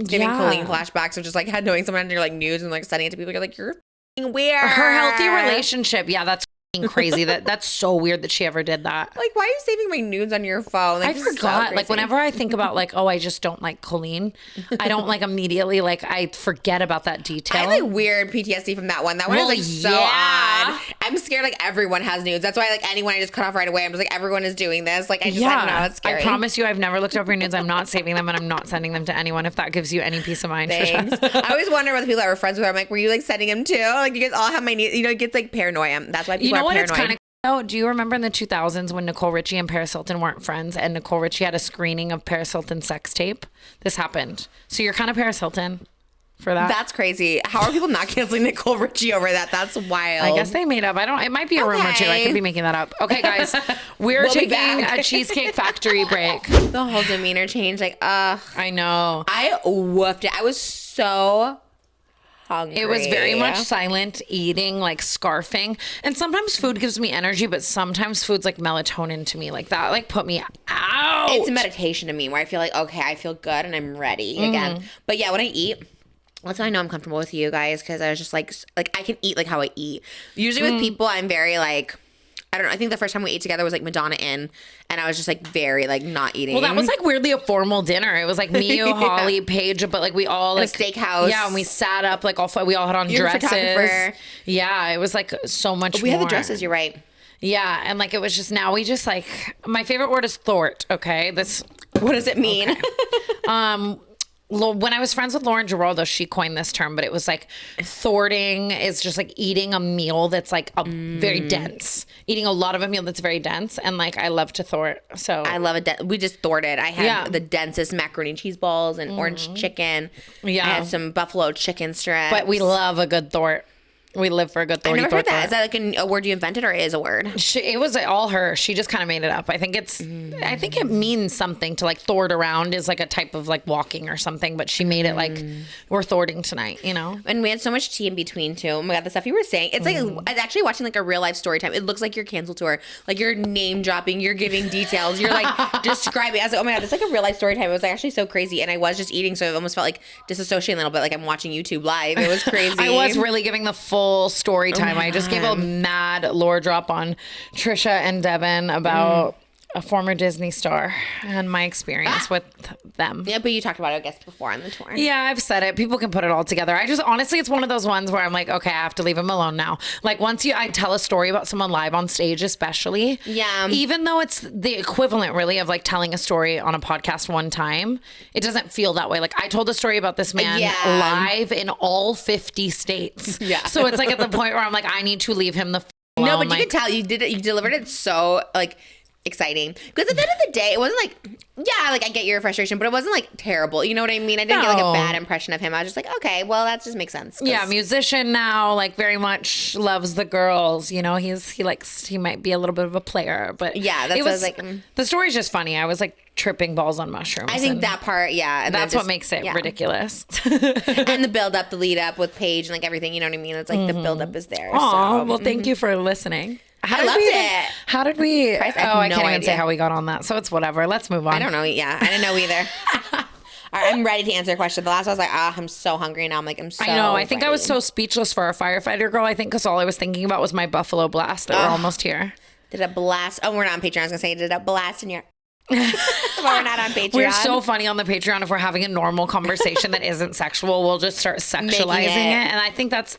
giving Colleen flashbacks of just like knowing someone under like news and like sending it to people. You're like, you're weird. Her healthy relationship. Yeah, that's crazy. That's so weird that she ever did that. Like, why are you saving my nudes on your phone? Like, I forgot. So like, whenever I think about like, oh, I just don't like Colleen, I don't like immediately, like, I forget about that detail. I have like weird PTSD from that one. That one is like so odd. I'm scared like everyone has nudes. That's why like anyone I just cut off right away. I'm just like, everyone is doing this. Like, I don't know. It's scary. I promise you, I've never looked up your nudes. I'm not saving them and I'm not sending them to anyone if that gives you any peace of mind. Thanks. I always wonder about the people that were friends with her. I'm like, were you like sending them too? Like, you guys all have my nudes. You know, it gets like paranoia. That's why people are paranoid. It's kind of oh, do you remember in the 2000s when Nicole Richie and Paris Hilton weren't friends and Nicole Richie had a screening of Paris Hilton's sex tape? This happened. So you're kind of Paris Hilton for that. That's crazy. How are people not canceling Nicole Richie over that? That's wild. I guess they made up. It might be a rumor too. I could be making that up. Okay, guys, we'll taking a Cheesecake Factory break. The whole demeanor change. Like, I know. I woofed it. I was so hungry. It was very much silent eating, like scarfing. And sometimes food gives me energy, but sometimes food's like melatonin to me. Like that, like put me out. It's a meditation to me where I feel like, okay, I feel good and I'm ready again. But yeah, when I eat, that's how I know I'm comfortable with you guys, because I was just like I can eat like how I eat. Usually with people, I'm very like, I don't know. I think the first time we ate together was like Madonna in, and I was just like very like not eating. Well, that was like weirdly a formal dinner. It was like me, you, Holly, Paige, but like we all like a steakhouse. Yeah, and we sat up like all. We all had on dresses. Yeah, it was like so much. We more. had the dresses. You're right. Yeah, and like it was just now we just like my favorite word is thwart. Okay, what does it mean? Okay. When I was friends with Lauren Giraldo, she coined this term, but it was like thwarting is just like eating a meal that's like very dense, eating a lot of a meal that's very dense. And like, I love to thwart. So I love it. We just thwarted. I had the densest macaroni and cheese balls and orange chicken. Yeah. I had some buffalo chicken strips. But we love a good thwart. We live for a good thorny. I've never heard that. Is that like a word you invented, or is a word? It was all her. She just kind of made it up. I think I think it means something to like thwart around is like a type of like walking or something. But she made it like we're thwarting tonight, you know. And we had so much tea in between too. Oh my god, the stuff you were saying. It's like it's actually watching like a real life story time. It looks like your cancel tour. Like you're name dropping. You're giving details. You're like describing. I was like, oh my god, it's like a real life story time. It was actually so crazy, and I was just eating, so it almost felt like disassociating a little bit. Like I'm watching YouTube live. It was crazy. I was really giving the full story time. I just gave a mad lore drop on Trisha and Devin about a former Disney star and my experience with them. Yeah, but you talked about it, I guess, before on the tour. Yeah, I've said it. People can put it all together. I just, honestly, it's one of those ones where I'm like, okay, I have to leave him alone now. Like once I tell a story about someone live on stage, especially. Yeah. Even though it's the equivalent really of like telling a story on a podcast one time, it doesn't feel that way. Like I told a story about this man live in all 50 states. Yeah. So it's like at the point where I'm like, I need to leave him the alone. No, but you could tell you did it. You delivered it so like exciting, because at the end of the day, it wasn't like, yeah, like I get your frustration, but it wasn't like terrible. You know what I mean? I didn't get like a bad impression of him. I was just like, okay, well, that just makes sense. Yeah, musician now, like very much loves the girls. You know, he might be a little bit of a player, but yeah, that's what I was like. The story's just funny. I was like tripping balls on mushrooms. I think that part, yeah, and that's what makes it ridiculous. And the build up, the lead up with Paige and like everything. You know what I mean? It's like the build up is there. Oh, well, thank you for listening. I loved it. How did we? I can't even say how we got on that. So it's whatever. Let's move on. I don't know. Yeah, I didn't know either. All right, I'm ready to answer a question. The last one I was like, I'm so hungry now. I'm like, I'm so I know. I think I was so speechless for our firefighter girl. I think because all I was thinking about was my Buffalo Blast that we're almost here. Did it blast? Oh, we're not on Patreon. I was going to say, did it blast in your We're not on Patreon. We're so funny on the Patreon. If we're having a normal conversation that isn't sexual, we'll just start sexualizing it. And I think that's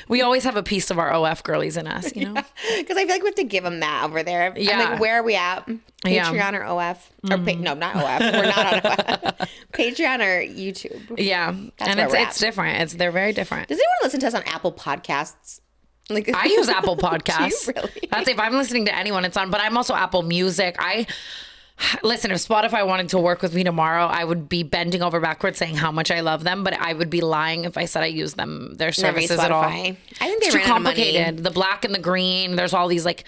we always have a piece of our OF girlies in us, you know? Because I feel like we have to give them that over there. Yeah. I'm like, where are we at? Patreon or OF? Or no, not OF. We're not on OF. Patreon or YouTube. Yeah. That's and it's different. They're very different. Does anyone listen to us on Apple Podcasts? Like, I use Apple Podcasts. Do you really? That's if I'm listening to anyone, it's on. But I'm also Apple Music. Listen, if Spotify wanted to work with me tomorrow, I would be bending over backwards saying how much I love them, but I would be lying if I said I use their services at all. I think they it's too ran out of money. complicated. The black and the green. There's all these like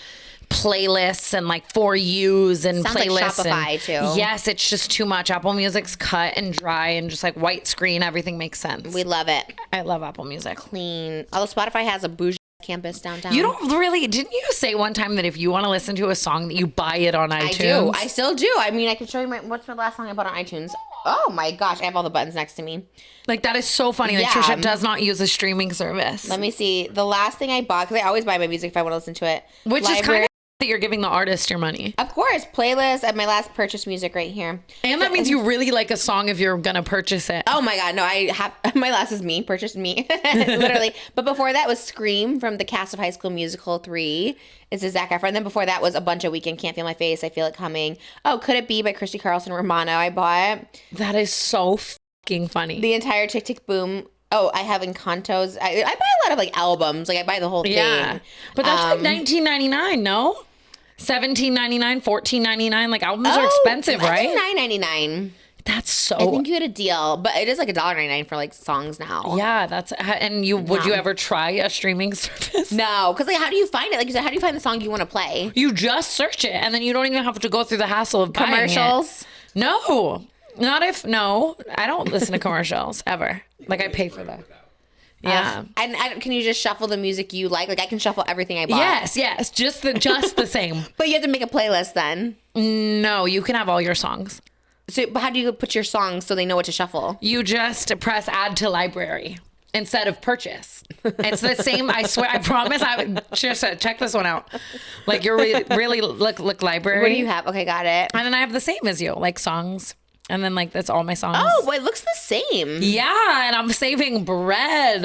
playlists and like for yous and Sounds like playlists. Shopify, too. Yes, it's just too much. Apple Music's cut and dry and just like white screen. Everything makes sense. We love it. I love Apple Music. Clean. Although Spotify has a bougie campus downtown. You don't really, didn't you say one time that if you want to listen to a song that you buy it on iTunes? I do. I still do. I mean, I can show you what's my last song I bought on iTunes. Oh my gosh, I have all the buttons next to me. Like, that is so funny. Like, Yeah. Trisha does not use a streaming service. Let me see. The last thing I bought, because I always buy my music if I want to listen to it. Which is kind of that you're giving the artist your money. Of course, playlist and my last purchase music right here. And that means you really like a song if you're going to purchase it. Oh my God, no, I have, my last is me, purchased me, literally. But before that was Scream from the cast of High School Musical 3. It's a Zac Efron. Then before that was a bunch of Weekend, Can't Feel My Face, I Feel It Coming. Oh, Could It Be by Christy Carlson Romano, I bought. That is so fucking funny. The entire Tick Tick Boom. Oh, I have Encantos. I buy a lot of like albums. Like I buy the whole thing. Yeah. But that's like $19.99, no? $17.99, $14.99. Like albums are expensive, I right? think $9.99. That's so. I think you had a deal, but it is like $1.99 for like songs now. Yeah, that's. And would you ever try a streaming service? No, because like how do you find it? Like you said, how do you find the song you want to play? You just search it, and then you don't even have to go through the hassle of buying Commercials? it. No, I don't listen to commercials ever. Like I pay for that. Yeah. And can you just shuffle the music you like? Like I can shuffle everything I bought. Yes, just the same. But you have to make a playlist then. No, you can have all your songs. So but how do you put your songs so they know what to shuffle? You just press add to library instead of purchase. It's the same. I swear. I promise. I would just check this one out. Like you're really look library. What do you have? Okay, got it. And then I have the same as you, like songs. And then like that's all my songs. Oh, well, it looks the same. Yeah, and I'm saving bread.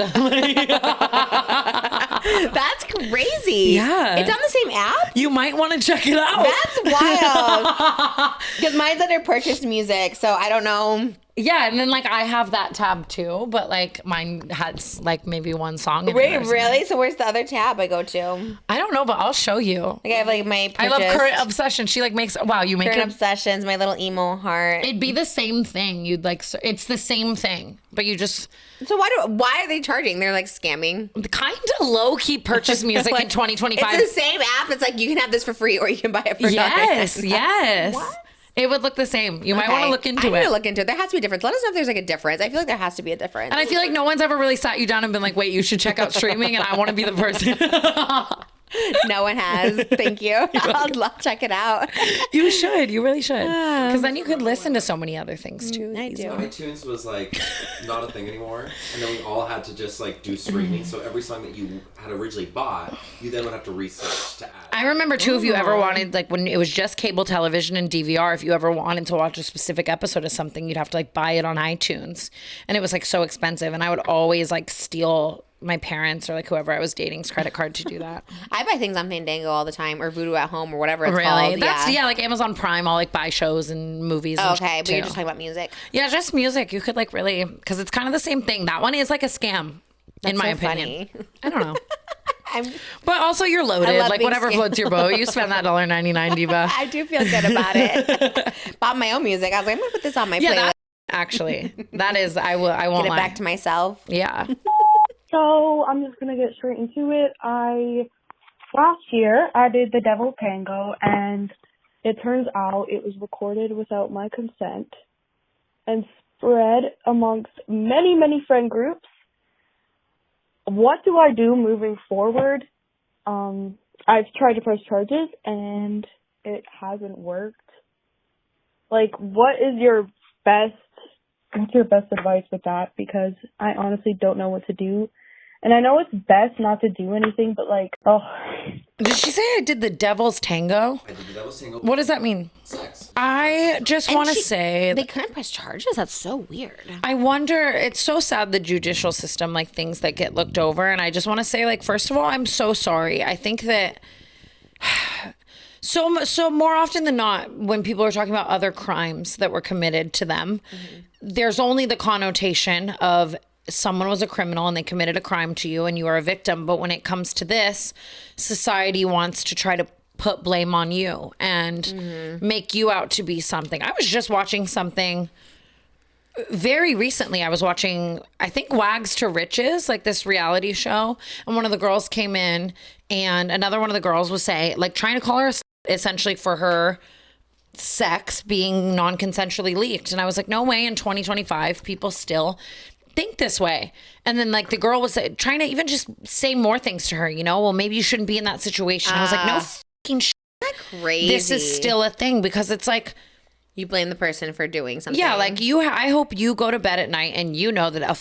That's crazy. Yeah. It's on the same app? You might want to check it out. That's wild. Because mine's under purchased music, so I don't know. Yeah, and then like I have that tab too, but like mine has like maybe one song in Wait, it or really? So where's the other tab I go to? I don't know, but I'll show you. Like I have like my I love Current Obsession. She like makes you make Current it. Obsessions, my little emo heart. It'd be the same thing. You'd like it's the same thing, but you just So why are they charging? They're like scamming. kind of low key purchase music Like, in 2025. It's the same app. It's like you can have this for free or you can buy it for Yes, nothing. yes. What? It would look the same. You might want to look into I need it. to look into it. There has to be a difference. Let us know if there's like a difference. I feel like there has to be a difference. And I feel like no one's ever really sat you down and been like, wait, you should check out streaming, and I want to be the person. No one has. Thank you. I'll check it out. You should. You really should. Because then you could listen to so many other things too. I do. iTunes was like not a thing anymore, and then we all had to just like do streaming. So every song that you had originally bought, you then would have to research to add. I remember too, if you ever wanted, like when it was just cable television and DVR, if you ever wanted to watch a specific episode of something, you'd have to like buy it on iTunes. And it was like so expensive. And I would always like steal my parents or like whoever I was dating's credit card to do that. I buy things on Fandango all the time or Voodoo at Home or whatever it's Really? called. That's like Amazon Prime. I'll like buy shows and movies. Oh, and okay, but too. you're just talking about music. Yeah, just music. You could like really, because it's kind of the same thing. That one is like a scam, in my so opinion. funny. I don't know. I'm, But also you're loaded. love Like being whatever scammed. floats your boat. You spend that $1.99, Diva. I do feel good about it. Bought my own music. I was like, I'm gonna put this on my playlist. That is, I won't Get it lie. back to myself. Yeah. So I'm just gonna get straight into it. Last year I did the Devil's Tango, and it turns out it was recorded without my consent and spread amongst many, many friend groups. What do I do moving forward? I've tried to press charges and it hasn't worked. Like, what's your best advice with that? Because I honestly don't know what to do. And I know it's best not to do anything, but like, Did she say I did the devil's tango? I did the devil's tango. What does that mean? Sex. I just want to say they couldn't press charges. That's so weird. I wonder, it's so sad, the judicial system, like things that get looked over. And I just want to say, like, first of all, I'm so sorry. I think that so more often than not, when people are talking about other crimes that were committed to them, there's only the connotation of someone was a criminal and they committed a crime to you and you are a victim. But when it comes to this, society wants to try to put blame on you and make you out to be something. I was just watching something very recently. I was watching, I think, Wags to Riches, like this reality show. And one of the girls came in and another one of the girls was saying, like, trying to call her essentially for her sex being non-consensually leaked. And I was like, no way, in 2025, people still think this way. And then, like, the girl was trying to even just say more things to her, you know, well, maybe you shouldn't be in that situation. I was like, no fucking shit. Crazy. This is still a thing, because it's like, you blame the person for doing something. yeah, like I hope you go to bed at night and you know that a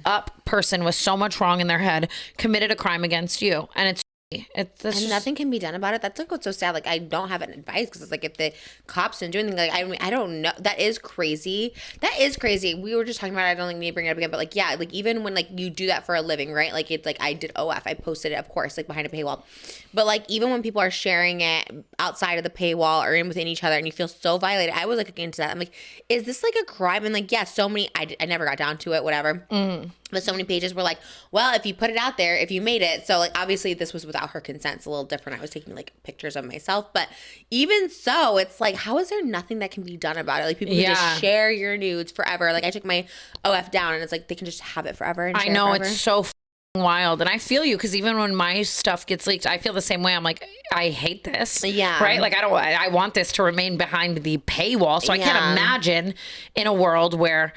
up person with so much wrong in their head committed a crime against you. And it's and nothing can be done about it. That's like what's so sad. Like, I don't have an advice, because it's like, if the cops didn't do anything, like, I don't know. That is crazy. That is crazy. We were just talking about it. I don't think we need to bring it up again, but like, yeah, like, even when like you do that for a living, right? Like, it's like, I did OF. I posted it, of course, like behind a paywall. But like, even when people are sharing it outside of the paywall or in within each other and you feel so violated, I was like, looking into that. I'm like, is this like a crime? And like, yeah, so many, I never got down to it, whatever. But so many pages were like, well, if you put it out there, if you made it. So like, obviously this was without her consent. It's a little different. I was taking like pictures of myself. But even so, it's like, how is there nothing that can be done about it? Like, people can just share your nudes forever. Like, I took my OF down and it's like, they can just have it forever. And I know, it's so wild. And I feel you, because even when my stuff gets leaked, I feel the same way. I'm like, I hate this. Yeah. Right? Like, I want this to remain behind the paywall. So I can't imagine in a world where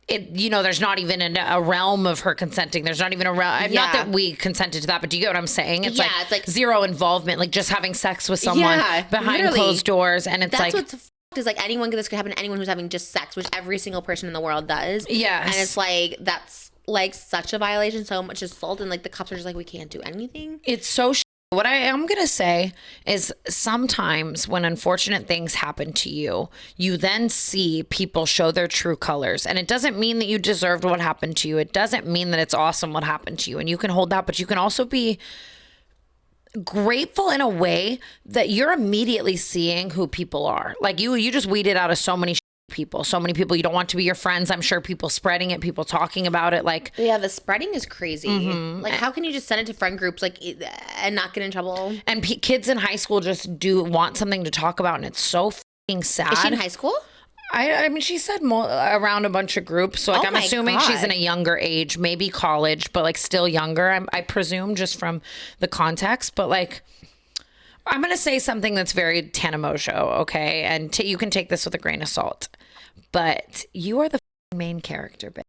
it, you know, there's not even a realm of her consenting. There's not even a realm. Not that we consented to that, but do you get what I'm saying? It's like zero involvement, like just having sex with someone behind closed doors. And it's that's like, what's is like, this could happen to anyone who's having just sex, which every single person in the world does. Yes. And it's like, that's like such a violation, so much assault, and like the cops are just like, we can't do anything. It's so what I am going to say is, sometimes when unfortunate things happen to you, you then see people show their true colors. And it doesn't mean that you deserved what happened to you. It doesn't mean that it's awesome what happened to you. And you can hold that, but you can also be grateful in a way that you're immediately seeing who people are. Like, you just weeded out of so many people, so many people you don't want to be your friends. I'm sure people spreading it, people talking about it. Like, yeah, the spreading is crazy. Like, how can you just send it to friend groups, like, and not get in trouble? And kids in high school just do want something to talk about, and it's so fucking sad. Is she in high school? I mean, she said around a bunch of groups. So like, I'm assuming she's in a younger age, maybe college, but like still younger, I presume, just from the context. But like, I'm going to say something that's very Tana Mojo, okay? And you can take this with a grain of salt. But you are the main character, bitch.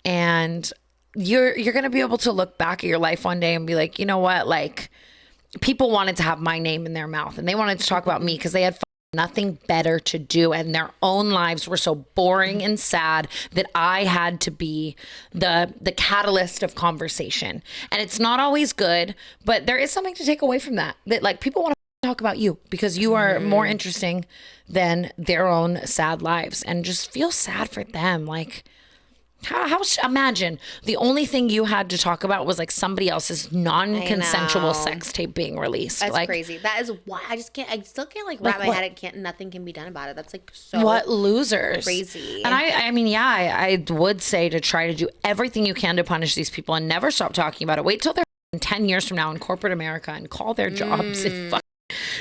And you're going to be able to look back at your life one day and be like, you know what? Like, people wanted to have my name in their mouth, and they wanted to talk about me because they had nothing better to do, and their own lives were so boring and sad that I had to be the catalyst of conversation. And it's not always good, but there is something to take away from that like, people want to talk about you because you are more interesting than their own sad lives, and just feel sad for them. Like, how imagine the only thing you had to talk about was like somebody else's non-consensual sex tape being released. That's like, crazy. That is why I still can't like wrap my head. Nothing can be done about it. That's like so what losers. Crazy. And I mean, yeah, I would say to try to do everything you can to punish these people and never stop talking about it. Wait till they're 10 years from now in corporate America and call their jobs.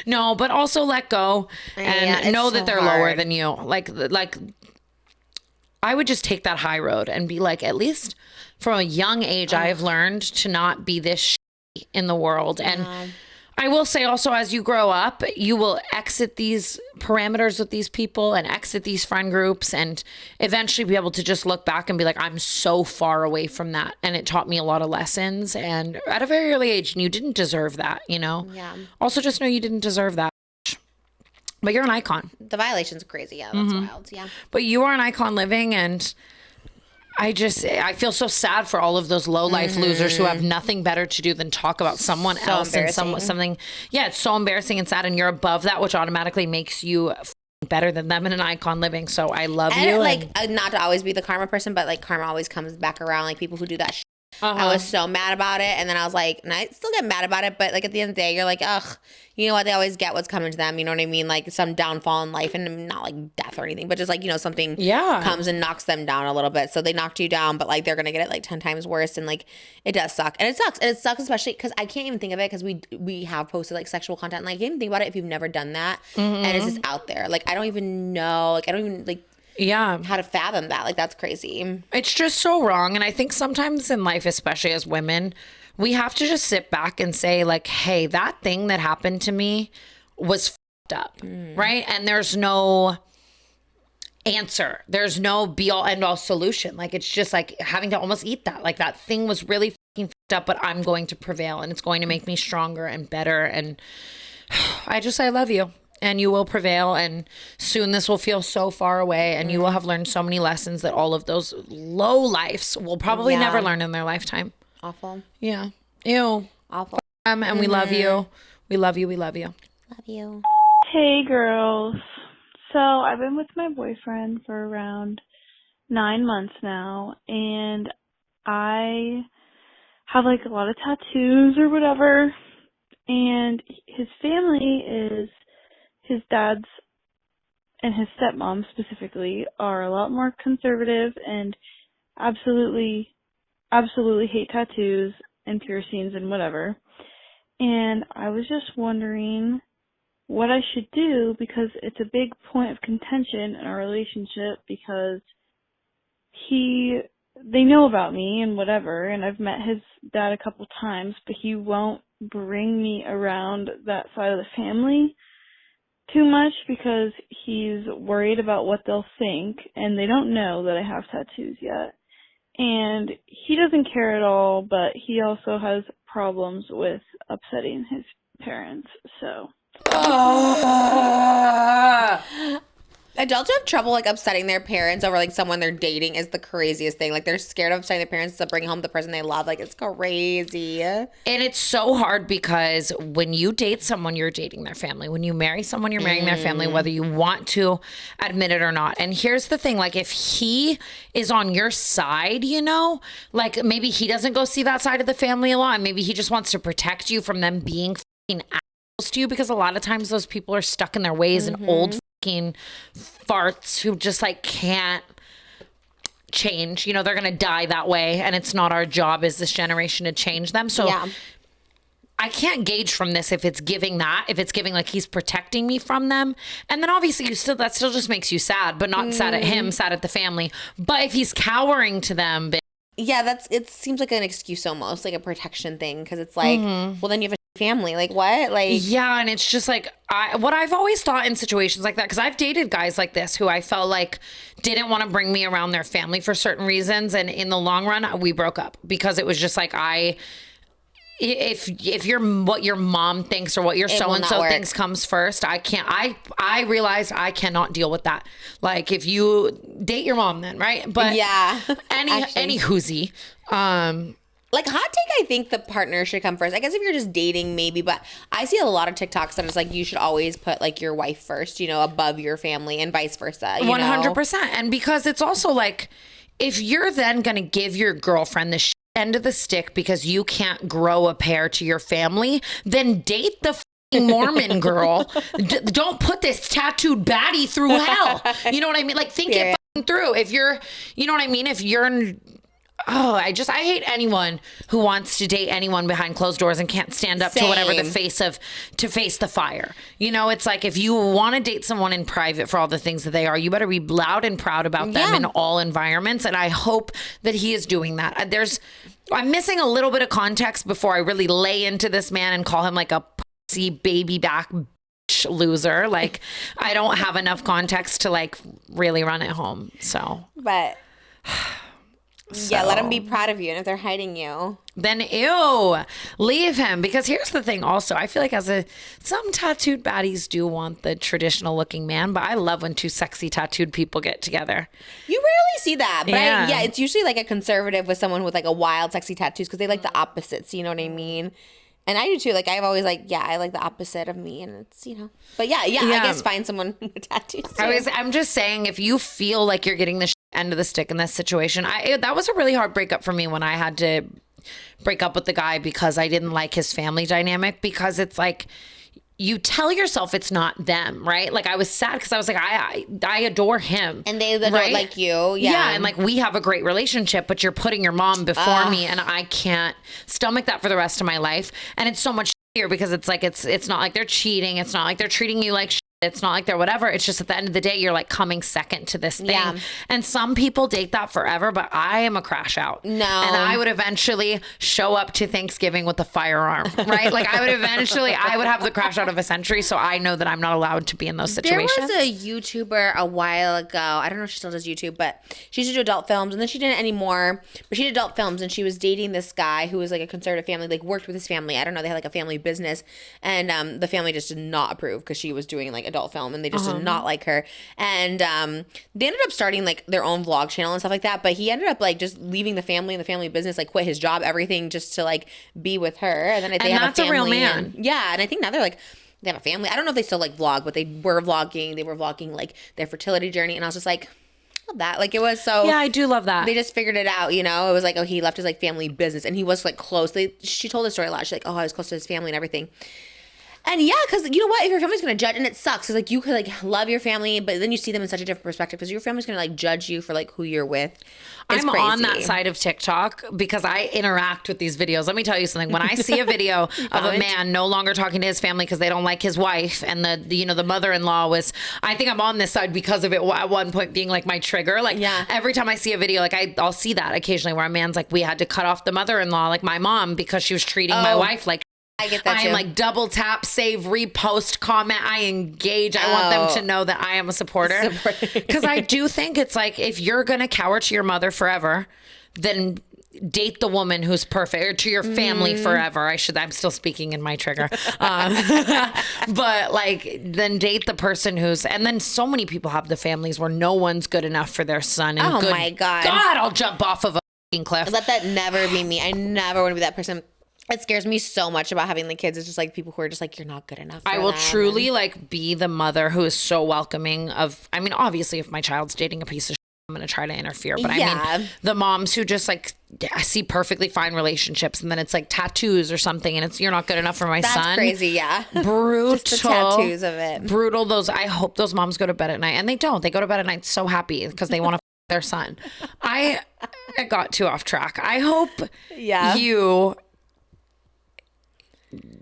No, but also let go and know that they're lower than you. Like I would just take that high road and be like, at least from a young age, I have learned to not be this in the world. And I will say also, as you grow up, you will exit these parameters with these people and exit these friend groups, and eventually be able to just look back and be like, I'm so far away from that. And it taught me a lot of lessons, and at a very early age, and you didn't deserve that, you know? Yeah. Also, just know you didn't deserve that. But you're an icon. The violation's crazy. Yeah, that's wild. Yeah. But you are an icon living, and I feel so sad for all of those low life losers who have nothing better to do than talk about someone else and something. Yeah, it's so embarrassing and sad, and you're above that, which automatically makes you better than them and an icon living. So I love you. Like, not to always be the karma person, but like karma always comes back around. Like people who do that I was so mad about it, and then I was like, and I still get mad about it, but like at the end of the day, you're like, ugh, you know what? They always get what's coming to them. You know what I mean? Like some downfall in life, and not like death or anything, but just like, you know, something comes and knocks them down a little bit. So they knocked you down, but like they're gonna get it like 10 times worse, and like it does suck, and it sucks, especially because I can't even think of it because we have posted like sexual content, and like I can't even think about it if you've never done that, and it's just out there. Like I don't even know, like I don't even like. Yeah. How to fathom that. Like, that's crazy. It's just so wrong. And I think sometimes in life, especially as women, we have to just sit back and say, like, hey, that thing that happened to me was fucked up. Right? And there's no answer. There's no be all end all solution. Like, it's just like having to almost eat that. Like, that thing was really fucking fucked up, but I'm going to prevail, and it's going to make me stronger and better. And I love you. And you will prevail, and soon this will feel so far away, and you will have learned so many lessons that all of those low lives will probably never learn in their lifetime. Awful. Yeah. Ew. Awful. And we love you. We love you. We love you. Love you. Hey, girls. So I've been with my boyfriend for around 9 months now, and I have like a lot of tattoos or whatever, and his family is... His dad's and his stepmom specifically are a lot more conservative and absolutely hate tattoos and piercings and whatever. And I was just wondering what I should do, because it's a big point of contention in our relationship, because they know about me and whatever, and I've met his dad a couple times, but he won't bring me around that side of the family too much because he's worried about what they'll think, and they don't know that I have tattoos yet. And he doesn't care at all, but he also has problems with upsetting his parents, so. Adults who have trouble like upsetting their parents over like someone they're dating is the craziest thing. Like they're scared of upsetting their parents to bring home the person they love. Like it's crazy. And it's so hard because when you date someone, you're dating their family. When you marry someone, you're marrying their family, whether you want to admit it or not. And here's the thing, like if he is on your side, you know, like maybe he doesn't go see that side of the family a lot. And maybe he just wants to protect you from them being fucking assholes to you, because a lot of times those people are stuck in their ways and old farts who just like can't change. You know, they're gonna die that way, and it's not our job as this generation to change them. So I can't gauge from this if it's giving like he's protecting me from them. And then obviously that still just makes you sad, but not sad at him, sad at the family. But if he's cowering to them, it seems like an excuse almost, like a protection thing, because it's like, well, then you have a family, like what, like and it's just like what I've always thought in situations like that, because I've dated guys like this who I felt like didn't want to bring me around their family for certain reasons, and in the long run we broke up because it was just like if you're what your mom thinks or what your so and so thinks comes first, I realized I cannot deal with that. Like if you date your mom, then right, but any whoozy. Like hot take, I think the partner should come first. I guess if you're just dating, maybe, but I see a lot of TikToks that it's like you should always put like your wife first, you know, above your family, and vice versa. 100%. And because it's also like, if you're then gonna give your girlfriend the end of the stick because you can't grow a pair to your family, then date the Mormon girl. Don't put this tattooed baddie through hell. You know what I mean? Like think it through. If you're, you know what I mean? If you're I hate anyone who wants to date anyone behind closed doors and can't stand up to whatever to face the fire. You know, it's like if you want to date someone in private for all the things that they are, you better be loud and proud about them in all environments. And I hope that he is doing that. I'm missing a little bit of context before I really lay into this man and call him like a pussy baby back loser. Like I don't have enough context to like really run it home. So, but Yeah, let them be proud of you. And if they're hiding you, then leave him. Because here's the thing also, I feel like some tattooed baddies do want the traditional looking man, but I love when two sexy tattooed people get together. You rarely see that. But Yeah. it's usually like a conservative with someone with like a wild, sexy tattoos because they like the opposites. You know what I mean? And I do too. Like I've always like, yeah, I like the opposite of me, and it's But yeah, I guess find someone with tattoos. Too. I'm just saying, if you feel like you're getting the end of the stick in this situation, that was a really hard breakup for me when I had to break up with the guy because I didn't like his family dynamic, because it's like, you tell yourself it's not them, right? Like I was sad because I was like, I adore him. And they don't like you. Yeah. Yeah. And like we have a great relationship, but you're putting your mom before me, and I can't stomach that for the rest of my life. And it's so much shittier because it's like, it's not like they're cheating. It's not like they're treating you like shit. It's not like they're whatever. It's just at the end of the day, you're like coming second to this thing. Yeah. And some people date that forever, but I am a crash out. No. And I would eventually show up to Thanksgiving with a firearm, right? Like I would have the crash out of a century. So I know that I'm not allowed to be in those situations. There was a YouTuber a while ago. I don't know if she still does YouTube, but she used to do adult films, and then she didn't anymore. But she did adult films, and she was dating this guy who was like a conservative family, like worked with his family. I don't know. They had like a family business, and the family just did not approve because she was doing like adult film, and they just did not like her. And they ended up starting like their own vlog channel and stuff like that. But he ended up like just leaving the family and the family business, like quit his job, everything, just to like be with her. And then they have that's a family. a real man. And I think now they're like, they have a family. I don't know if they still like vlog, but they were vlogging. They were vlogging like their fertility journey, and I was just like, I love that. Like it was so. Yeah, I do love that. They just figured it out, you know. It was like, oh, he left his like family business, and he was like close. She told the story a lot. She's like, oh, I was close to his family and everything. And yeah, because you know what? If your family's going to judge, and it sucks, because like you could like love your family, but then you see them in such a different perspective because your family's going to like judge you for like who you're with. It's I'm crazy. on that side of TikTok because I interact with these videos. Let me tell you something. When I see a video of a man no longer talking to his family because they don't like his wife, and the mother-in-law was, I think I'm on this side because of it at one point being like my trigger. Like every time I see a video, like I'll see that occasionally where a man's like, we had to cut off the mother-in-law, like my mom, because she was treating my wife like. I get that I am like double tap, save, repost, comment. I engage. I want them to know that I am a supporter. Because I do think it's like, if you're going to cower to your mother forever, then date the woman who's perfect, or to your family forever. I'm still speaking in my trigger. But like, then date the person and then so many people have the families where no one's good enough for their son. And my God. God, I'll jump off of a fucking cliff. Let that never be me. I never want to be that person. It scares me so much about having the kids. It's just like people who are just like, you're not good enough for I will them. truly like be the mother who is so welcoming of, I mean, obviously if my child's dating a piece of shit, I'm going to try to interfere. But I mean, the moms who just like see perfectly fine relationships, and then it's like tattoos or something, and it's, you're not good enough for my son. That's crazy, yeah. Brutal. Just the tattoos of it. Brutal. I hope those moms go to bed at night, and they don't. They go to bed at night so happy because they want to their son. I got too off track. I hope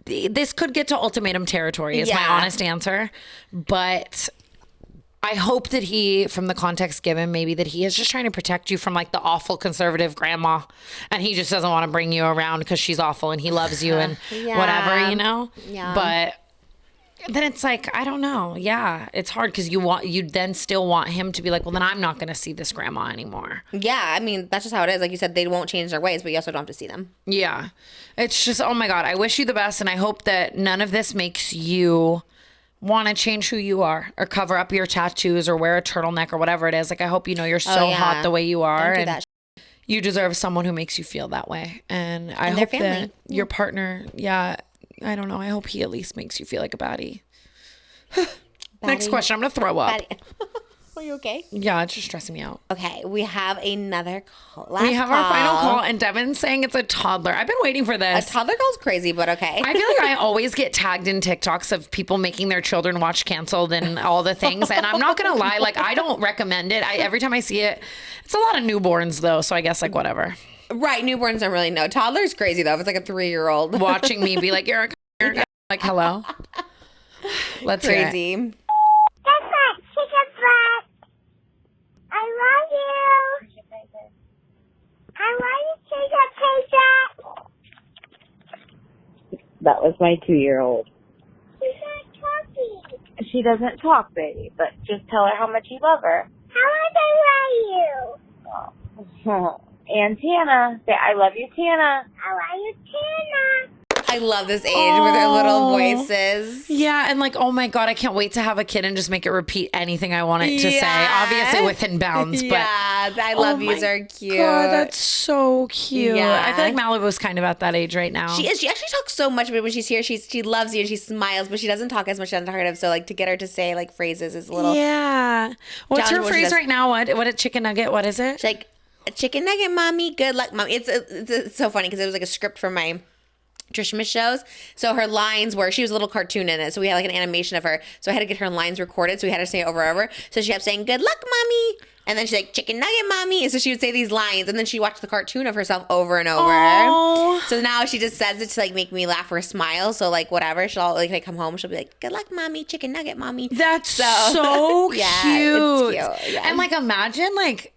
this could get to ultimatum territory is my honest answer, but I hope that he, from the context given, maybe that he is just trying to protect you from like the awful conservative grandma, and he just doesn't want to bring you around because she's awful and he loves you and whatever, you know? Yeah. But then it's like, I don't know. Yeah, it's hard because you then still want him to be like, well, then I'm not going to see this grandma anymore. Yeah, I mean, that's just how it is. Like you said, they won't change their ways, but you also don't have to see them. Yeah. It's just, oh my God, I wish you the best, and I hope that none of this makes you want to change who you are or cover up your tattoos or wear a turtleneck or whatever it is. Like, I hope you know you're so hot the way you are. Don't do that. You deserve someone who makes you feel that way. And I hope that your partner, I don't know. I hope he at least makes you feel like a baddie. Next question. I'm going to throw up. Are you okay? Yeah, it's just stressing me out. Okay, we have another call. We have our final call, and Devin's saying it's a toddler. I've been waiting for this. A toddler call's crazy, but okay. I feel like I always get tagged in TikToks of people making their children watch Canceled and all the things. And I'm not going to lie, like, I don't recommend it. Every time I see it, it's a lot of newborns, though. So I guess, like, whatever. Right, newborns don't really know. Toddler's crazy, though. If it's like a 3-year-old. Watching me be like, you're like, hello. Let's crazy. hear it. I love you. I want to take a picture. That was my 2-year-old. She's not talking. She doesn't talk, baby, but just tell her how much you love her. How much I love you. And Tana. Say, I love you, Tana. I love you, Tana. I love this age with their little voices. Yeah, and like, oh my God, I can't wait to have a kid and just make it repeat anything I want it to say. Yeah. Obviously within bounds, but Yeah, I love yous my are cute. God, that's so cute. Yeah. I feel like Malibu's kind of at that age right now. She is. She actually talks so much, but when she's here, she loves you and she smiles, but she doesn't talk as much as talkative. So like to get her to say like phrases is a little. Yeah. What's her Challenge what she phrase does. right now? What a chicken nugget? What is it? She's like, chicken nugget, mommy. Good luck, mommy. It's so funny because it was like a script for my Trish and Miss shows. So her lines were, she was a little cartoon in it. So we had like an animation of her. So I had to get her lines recorded. So we had to say it over and over. So she kept saying, good luck, mommy. And then she's like, chicken nugget, mommy. And so she would say these lines. And then she watched the cartoon of herself over and over. Oh. So now she just says it to like make me laugh or smile. So like whatever. She'll like, when I come home, she'll be like, good luck, mommy. Chicken nugget, mommy. That's so Yeah, cute. it's cute. Yeah. And like imagine like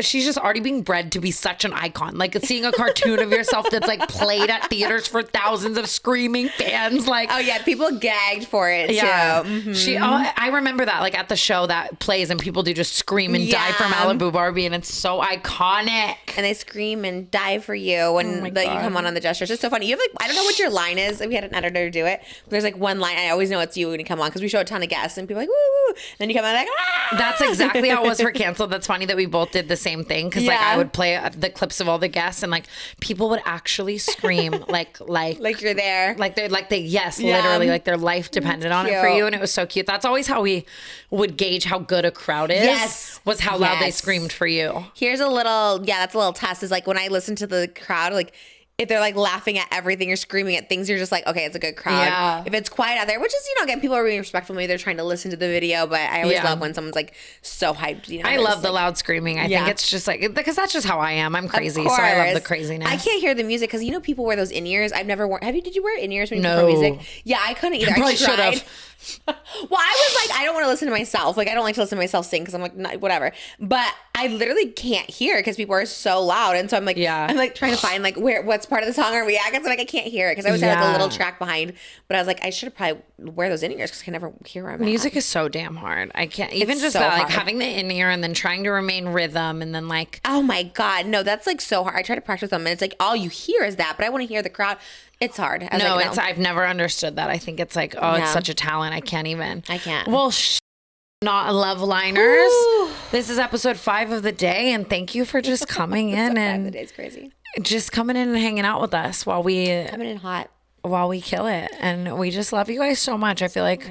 she's just already being bred to be such an icon. Like seeing a cartoon of yourself that's like played at theaters for thousands of screaming fans. Like, Oh yeah, people gagged for it yeah, too. Mhm. she. Oh, I remember that like at the show that plays and people do just scream and die for Yeah. Malibu Barbie, and it's so iconic. And they scream and die for you when my you God. come on the gestures. It's so funny. You have like, I don't know what your line is. We had an editor do it. There's like one line. I always know it's you when you come on because we show a ton of guests and people are like, woo, woo. Then you come on like, ah! That's exactly how it was for Canceled. That's funny that we both did the same thing because like Yeah. I would play the clips of all the guests and like people would actually scream like Like you're there. yes, Yeah. literally like their life depended on it for cute. you, and it was so cute. That's always how we would gauge how good a crowd is. Yes. Was how loud they Yes. screamed for you. Here's a little, that's a little test. Is like when I listen to the crowd, like if they're like laughing at everything or screaming at things, you're just like, okay, it's a good crowd. Yeah. If it's quiet out there, which is, again, people are being respectful. Maybe they're trying to listen to the video, but I always Yeah. love when someone's like so hyped. I they're love just, the like, loud screaming. I Yeah. think it's just like because that's just how I am. I'm Of crazy, so I love the course. craziness. I can't hear the music because people wear those in ears. I've never worn. Did you wear in ears when you No. perform music? Yeah, I couldn't either. Probably I tried. should've. Well, I was like, I don't want to listen to myself. Like, I don't like to listen to myself sing because I'm like, whatever. But I literally can't hear because people are so loud, and so I'm like, Yeah. I'm like trying to find like what's part of the song are we at? Because like I can't hear it because I always had like a Yeah. little track behind. But I was like, I should probably wear those in ears because I can never hear where I'm Music at. is so damn hard. I can't even It's just so that, like hard. having the in ear and then trying to remain rhythm and then like Oh my God, no, that's like so hard. I try to practice them, and it's like all you hear is that, but I want to hear the crowd. It's hard. I was no, like, it's I've never understood that. I think it's like it's Yeah. such a talent. I can't even. I can't. Well, not love liners. Woo. This is episode 5 of the day, and thank you for just coming in the and day's crazy. just coming in and hanging out with us while we Coming in hot. kill it. And we just love you guys so much. I feel like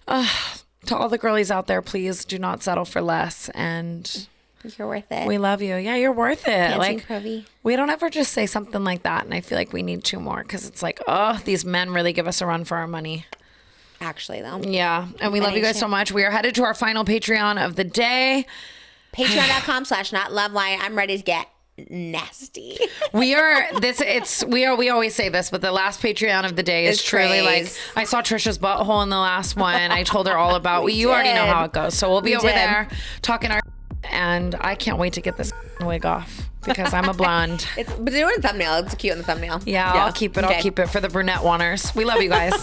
to all the girlies out there, please do not settle for less. And You're worth it. we love you. Yeah, you're worth it. Dancing Like Provy. we don't ever just say something like that, and I feel like we need 2 more because it's like, oh, these men really give us a run for our money. Actually, though. Yeah, and we love you guys so much. We are headed to our final Patreon of the day. Patreon.com/NotLoveline. I'm ready to get nasty. We always say this, but the last Patreon of the day is It's truly like craze. I saw Trisha's butthole in the last one. I told her all about you already know did. how it goes. So we'll be We over did. there talking our and I can't wait to get this wig off because I'm a blonde. But do it in the thumbnail. It's cute in the thumbnail. Yeah, I'll keep it. I'll Okay. keep it for the brunette wanners. We love you guys.